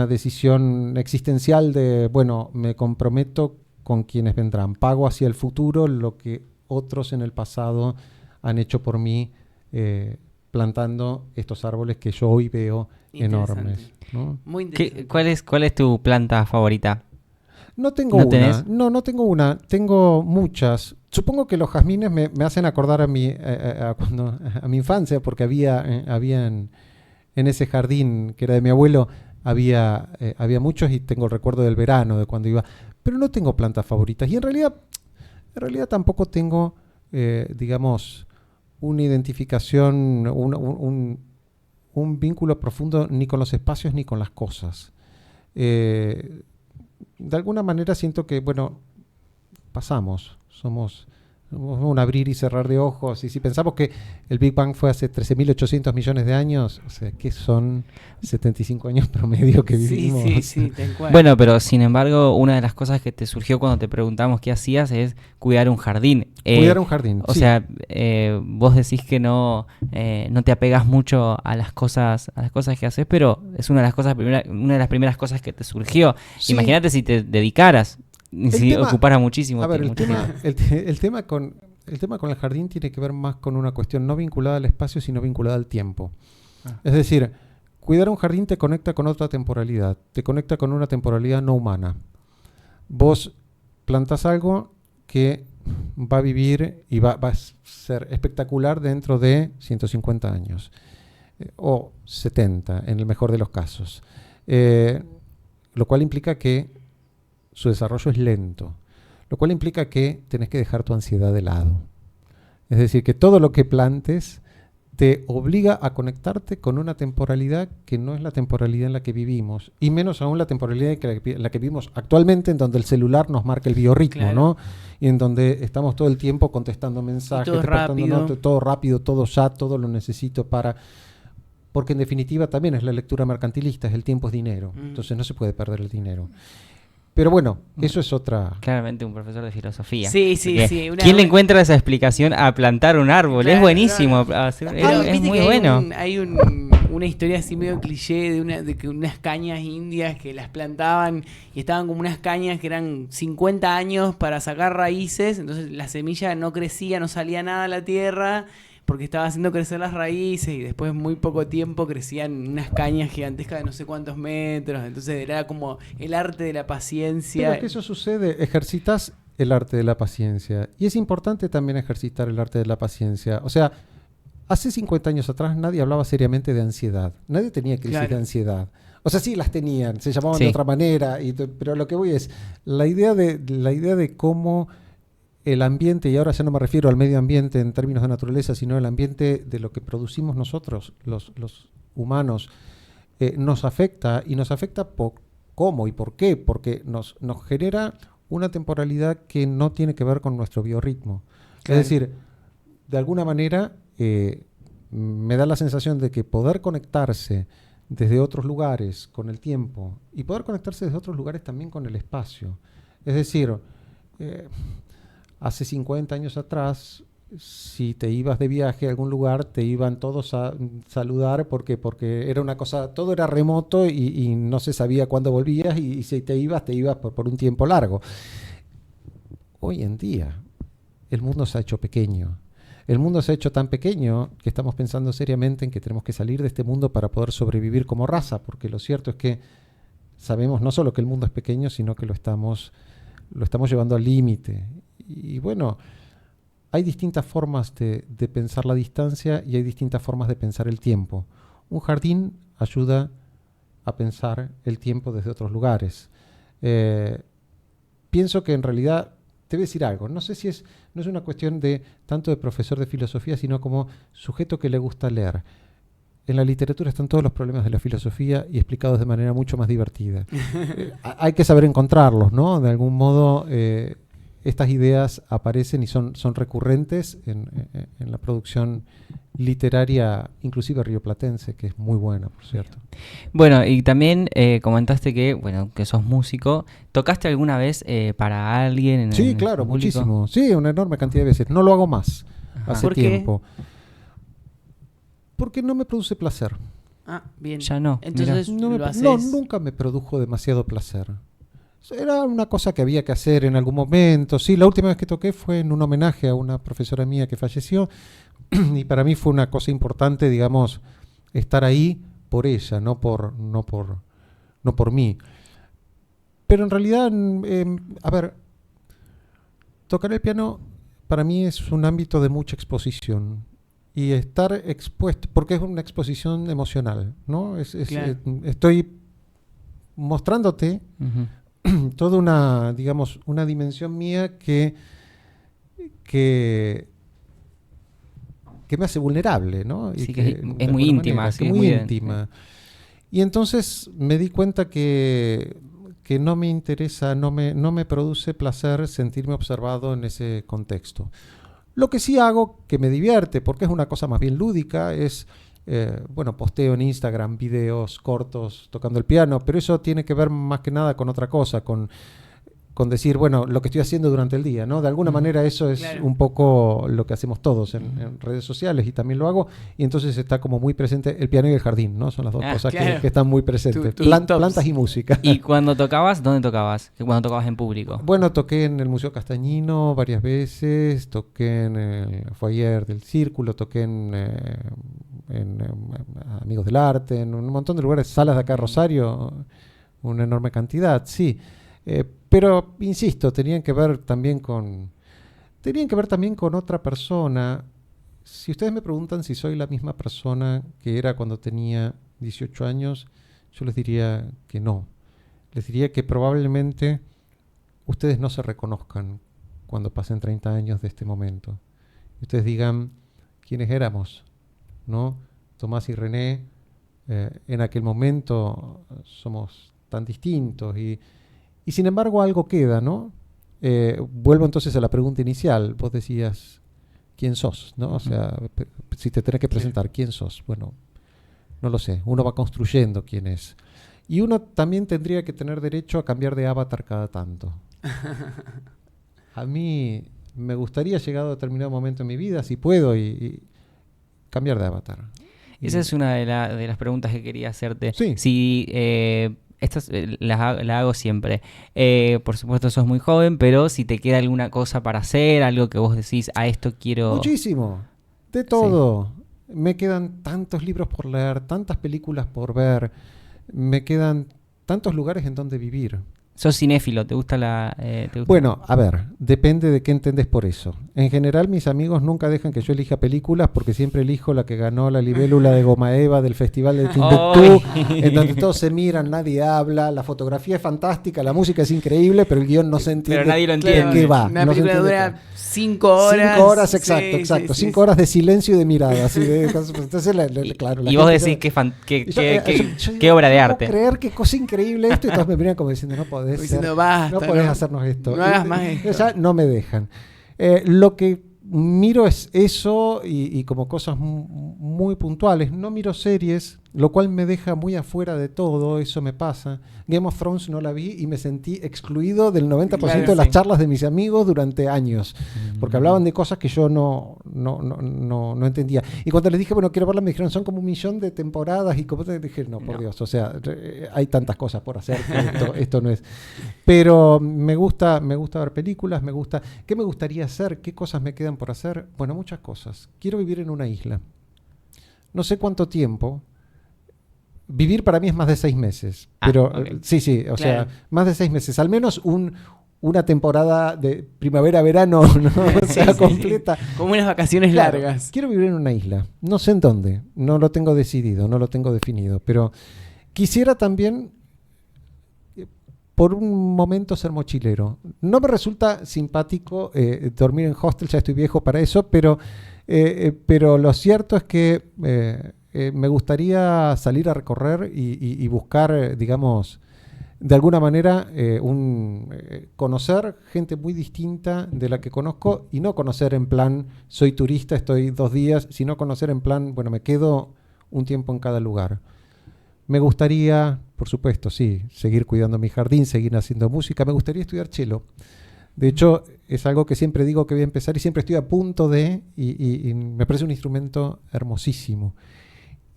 decisión existencial de, bueno, me comprometo con quienes vendrán, pago hacia el futuro lo que otros en el pasado han hecho por mí, plantando estos árboles que yo hoy veo enormes, ¿no? Muy interesante. ¿Cuál es tu planta favorita? No tengo ¿No una. tenés? No tengo una. Tengo muchas. Supongo que los jazmines me hacen acordar a mi infancia, porque había en ese jardín que era de mi abuelo, había muchos, y tengo el recuerdo del verano, de cuando iba. Pero no tengo plantas favoritas. Y en realidad tampoco tengo, digamos, una identificación, un vínculo profundo ni con los espacios ni con las cosas. De alguna manera siento que, bueno, somos un abrir y cerrar de ojos, y si pensamos que el Big Bang fue hace 13.800 millones de años, o sea, que son 75 años promedio que vivimos. Sí, tal cual. Bueno, pero sin embargo, una de las cosas que te surgió cuando te preguntamos qué hacías es cuidar un jardín. Cuidar un jardín, O sí. sea, vos decís que no te apegas mucho a las cosas que haces, pero es una de las primeras cosas que te surgió. Sí. Imagínate si te dedicaras, si tema- ocupara muchísimo A ver, tiempo. el tema con el jardín tiene que ver más con una cuestión no vinculada al espacio, sino vinculada al tiempo. Es decir, cuidar un jardín te conecta con otra temporalidad, te conecta con una temporalidad no humana. Vos plantás algo que va a vivir y va a ser espectacular dentro de 150 años, o 70 en el mejor de los casos, lo cual implica que su desarrollo es lento, lo cual implica que tenés que dejar tu ansiedad de lado. Es decir, que todo lo que plantes te obliga a conectarte con una temporalidad que no es la temporalidad en la que vivimos, y menos aún la temporalidad en la que vivimos actualmente, en donde el celular nos marca el biorritmo, Claro. ¿no? Y en donde estamos todo el tiempo contestando mensajes, todo rápido. todo rápido, todo ya, todo lo necesito para... Porque en definitiva también es la lectura mercantilista, es el tiempo es dinero, entonces no se puede perder el dinero. Pero bueno, eso es otra... Claramente un profesor de filosofía. Sí. ¿Quién le encuentra esa explicación a plantar un árbol? Claro, es buenísimo. claro. Es Viste muy que bueno. hay una historia así medio cliché de que unas cañas indias que las plantaban y estaban como unas cañas que eran 50 años para sacar raíces, entonces la semilla no crecía, no salía nada a la tierra porque estaba haciendo crecer las raíces, y después muy poco tiempo crecían unas cañas gigantescas de no sé cuántos metros. Entonces era como el arte de la paciencia. Pero es que eso sucede, ejercitas el arte de la paciencia, y es importante también ejercitar el arte de la paciencia. O sea, hace 50 años atrás nadie hablaba seriamente de ansiedad, nadie tenía crisis de ansiedad. O sea, sí las tenían, se llamaban de otra manera, pero lo que voy es la idea de cómo el ambiente, y ahora ya no me refiero al medio ambiente en términos de naturaleza, sino el ambiente de lo que producimos nosotros, los humanos, nos afecta, y nos afecta ¿cómo y por qué? Porque nos genera una temporalidad que no tiene que ver con nuestro biorritmo. Claro. Es decir, de alguna manera me da la sensación de que poder conectarse desde otros lugares con el tiempo, y poder conectarse desde otros lugares también con el espacio. Es decir, hace 50 años atrás, si te ibas de viaje a algún lugar, te iban todos a saludar porque era una cosa, todo era remoto y no se sabía cuándo volvías, y si te ibas por un tiempo largo. Hoy en día, el mundo se ha hecho pequeño. El mundo se ha hecho tan pequeño que estamos pensando seriamente en que tenemos que salir de este mundo para poder sobrevivir como raza, porque lo cierto es que sabemos no solo que el mundo es pequeño, sino que lo estamos llevando al límite. Y bueno, hay distintas formas de pensar la distancia, y hay distintas formas de pensar el tiempo. Un jardín ayuda a pensar el tiempo desde otros lugares. Pienso que en realidad, te voy a decir algo, no sé si no es una cuestión de tanto de profesor de filosofía, sino como sujeto que le gusta leer. En la literatura están todos los problemas de la filosofía, y explicados de manera mucho más divertida. Hay que saber encontrarlos, ¿no? De algún modo, estas ideas aparecen y son recurrentes en la producción literaria, inclusive rioplatense, que es muy buena, por cierto. Bueno, y también comentaste que sos músico. ¿Tocaste alguna vez para alguien en Sí, el claro, público? muchísimo. Sí, una enorme cantidad de veces. No lo hago más, hace ¿Por qué? tiempo. Porque no me produce placer. Ah, bien. Ya no, Entonces No, lo haces. nunca me produjo demasiado placer. Era una cosa que había que hacer en algún momento. Sí, la última vez que toqué fue en un homenaje a una profesora mía que falleció. Y para mí fue una cosa importante, digamos, estar ahí por ella, no por mí. Pero en realidad, a ver, tocar el piano para mí es un ámbito de mucha exposición. Y estar expuesto, porque es una exposición emocional, ¿no? Claro. Estoy mostrándote Ujú. toda una, digamos, una dimensión mía que me hace vulnerable, ¿no? Sí, Y que es muy íntima, sí, que es muy muy íntima. Y entonces me di cuenta que no me interesa, no me produce placer sentirme observado en ese contexto. Lo que sí hago, que me divierte, porque es una cosa más bien lúdica, es, posteo en Instagram videos cortos tocando el piano, pero eso tiene que ver más que nada con otra cosa, con decir, lo que estoy haciendo durante el día, ¿no? De alguna manera eso es Claro. un poco lo que hacemos todos en redes sociales, y también lo hago, y entonces está como muy presente el piano y el jardín, ¿no? Son las dos cosas claro. que están muy presentes. Tus tops. Plantas y música. ¿Y cuando tocabas, dónde tocabas? Cuando tocabas en público. Bueno, toqué en el Museo Castañino varias veces, toqué en el foyer del Círculo, toqué en Amigos del Arte, en un montón de lugares, salas de acá, Rosario, una enorme cantidad, sí. Pero, insisto, tenían que ver también con otra persona. Si ustedes me preguntan si soy la misma persona que era cuando tenía 18 años, yo les diría que no. Les diría que probablemente ustedes no se reconozcan cuando pasen 30 años de este momento. Ustedes digan quiénes éramos, ¿no? Tomás y René, en aquel momento somos tan distintos y sin embargo algo queda, ¿no? Vuelvo entonces a la pregunta inicial. Vos decías, ¿quién sos? ¿No? O sea, si te tenés que presentar, ¿quién sos? Bueno, no lo sé. Uno va construyendo quién es. Y uno también tendría que tener derecho a cambiar de avatar cada tanto. A mí me gustaría, llegado a determinado momento en mi vida, si puedo, y cambiar de avatar. Esa es una de las preguntas que quería hacerte. Sí. Si estas la hago siempre. Por supuesto, sos muy joven, pero si te queda alguna cosa para hacer, algo que vos decís, a esto quiero... Muchísimo. De todo. Sí. Me quedan tantos libros por leer, tantas películas por ver. Me quedan tantos lugares en donde vivir. ¿Sos cinéfilo? ¿Te gusta Bueno, a ver, depende de qué entendés por eso. En general, mis amigos nunca dejan que yo elija películas porque siempre elijo la que ganó la libélula de Goma Eva del Festival de Timbuktu, en donde todos se miran, nadie habla, la fotografía es fantástica, la música es increíble, pero el guión no se entiende. Pero nadie lo entiende. ¿De qué va? Una No se película entiende dura 5 horas. 5 horas, exacto, Sí, exacto. sí, 5 horas de silencio y de mirada. Así de, entonces, claro, y vos decís qué obra de arte. No puedo creer qué cosa increíble esto, y todos me miran como diciendo, no podés ser. Diciendo, basta, No podés hacernos esto. No hagas más esto. Ya no me dejan. Lo que miro es eso y como cosas muy puntuales. No miro series, lo cual me deja muy afuera de todo. Eso me pasa. Game of Thrones no la vi y me sentí excluido del 90% de las charlas de mis amigos durante años. Porque hablaban de cosas que yo no entendía. Y cuando les dije, bueno, quiero verla, me dijeron, son como 1 millón de temporadas. Y como te dije, no, por Dios, o sea, hay tantas cosas por hacer que esto no es. Pero me gusta ver películas, ¿Qué me gustaría hacer? ¿Qué cosas me quedan por hacer? Bueno, muchas cosas. Quiero vivir en una isla. No sé cuánto tiempo. Vivir para mí es más de 6 meses. Pero okay. Sí, o sea, más de 6 meses. Al menos una temporada de primavera-verano, ¿no? O sea, sí, completa. Sí. Como unas vacaciones largas. Quiero vivir en una isla. No sé en dónde. No lo tengo decidido, no lo tengo definido. Pero quisiera también, por un momento, ser mochilero. No me resulta simpático dormir en hostel, ya estoy viejo para eso, pero lo cierto es que me gustaría salir a recorrer y buscar, digamos, de alguna manera conocer gente muy distinta de la que conozco, y no conocer en plan soy turista, estoy 2 días, sino conocer en plan, bueno, me quedo un tiempo en cada lugar. Me gustaría, por supuesto, sí, seguir cuidando mi jardín, seguir haciendo música. Me gustaría estudiar cello. De hecho, es algo que siempre digo que voy a empezar y siempre estoy a punto de, y me parece un instrumento hermosísimo.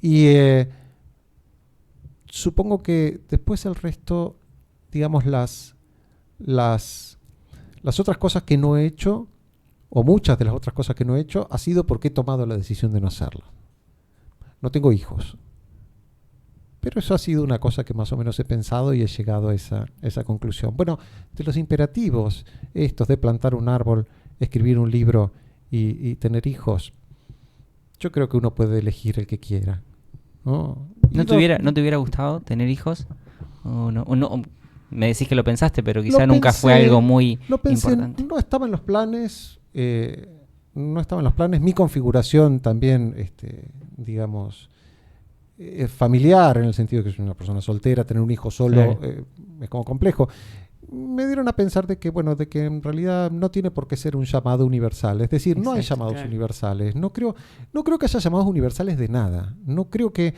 Y supongo que después el resto, digamos, las otras cosas que no he hecho, o muchas de las otras cosas que no he hecho, ha sido porque he tomado la decisión de no hacerlo. No tengo hijos. Pero eso ha sido una cosa que más o menos he pensado y he llegado a esa conclusión. Bueno, de los imperativos, estos de plantar un árbol, escribir un libro y tener hijos, yo creo que uno puede elegir el que quiera, ¿no? ¿No te hubiera gustado tener hijos? ¿O no? Me decís que lo pensaste, pero quizá nunca fue algo muy importante. No estaba en los planes. No estaba en los planes. Mi configuración también, digamos, familiar, en el sentido de que soy una persona soltera, tener un hijo solo es como complejo. Me dieron a pensar de que en realidad no tiene por qué ser un llamado universal. Es decir, no hay llamados universales. No creo que haya llamados universales de nada. No creo que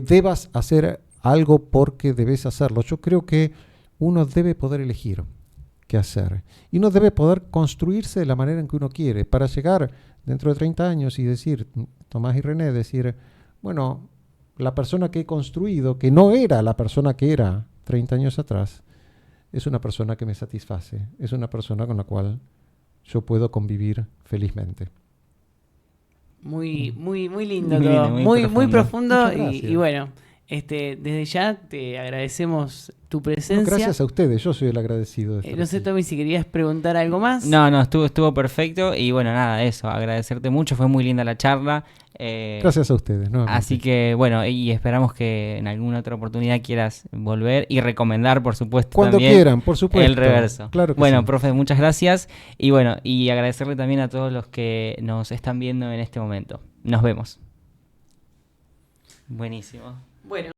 debas hacer algo porque debes hacerlo. Yo creo que uno debe poder elegir qué hacer. Y uno debe poder construirse de la manera en que uno quiere, para llegar dentro de 30 años y decir, Tomás y René, bueno, la persona que he construido, que no era la persona que era 30 años atrás, es una persona que me satisface, es una persona con la cual yo puedo convivir felizmente. Muy lindo todo, muy profundo y bueno, desde ya te agradecemos tu presencia. No, gracias a ustedes, yo soy el agradecido. No sé, Tommy, si querías preguntar algo más. No, estuvo perfecto y bueno, nada, eso, agradecerte mucho, fue muy linda la charla. Gracias a ustedes. Así que bueno, y esperamos que en alguna otra oportunidad quieras volver y recomendar, por supuesto, cuando también quieran, por supuesto, el reverso. Claro que bueno, sí. profe, muchas gracias y bueno, y agradecerle también a todos los que nos están viendo en este momento. Nos vemos. Buenísimo. Bueno.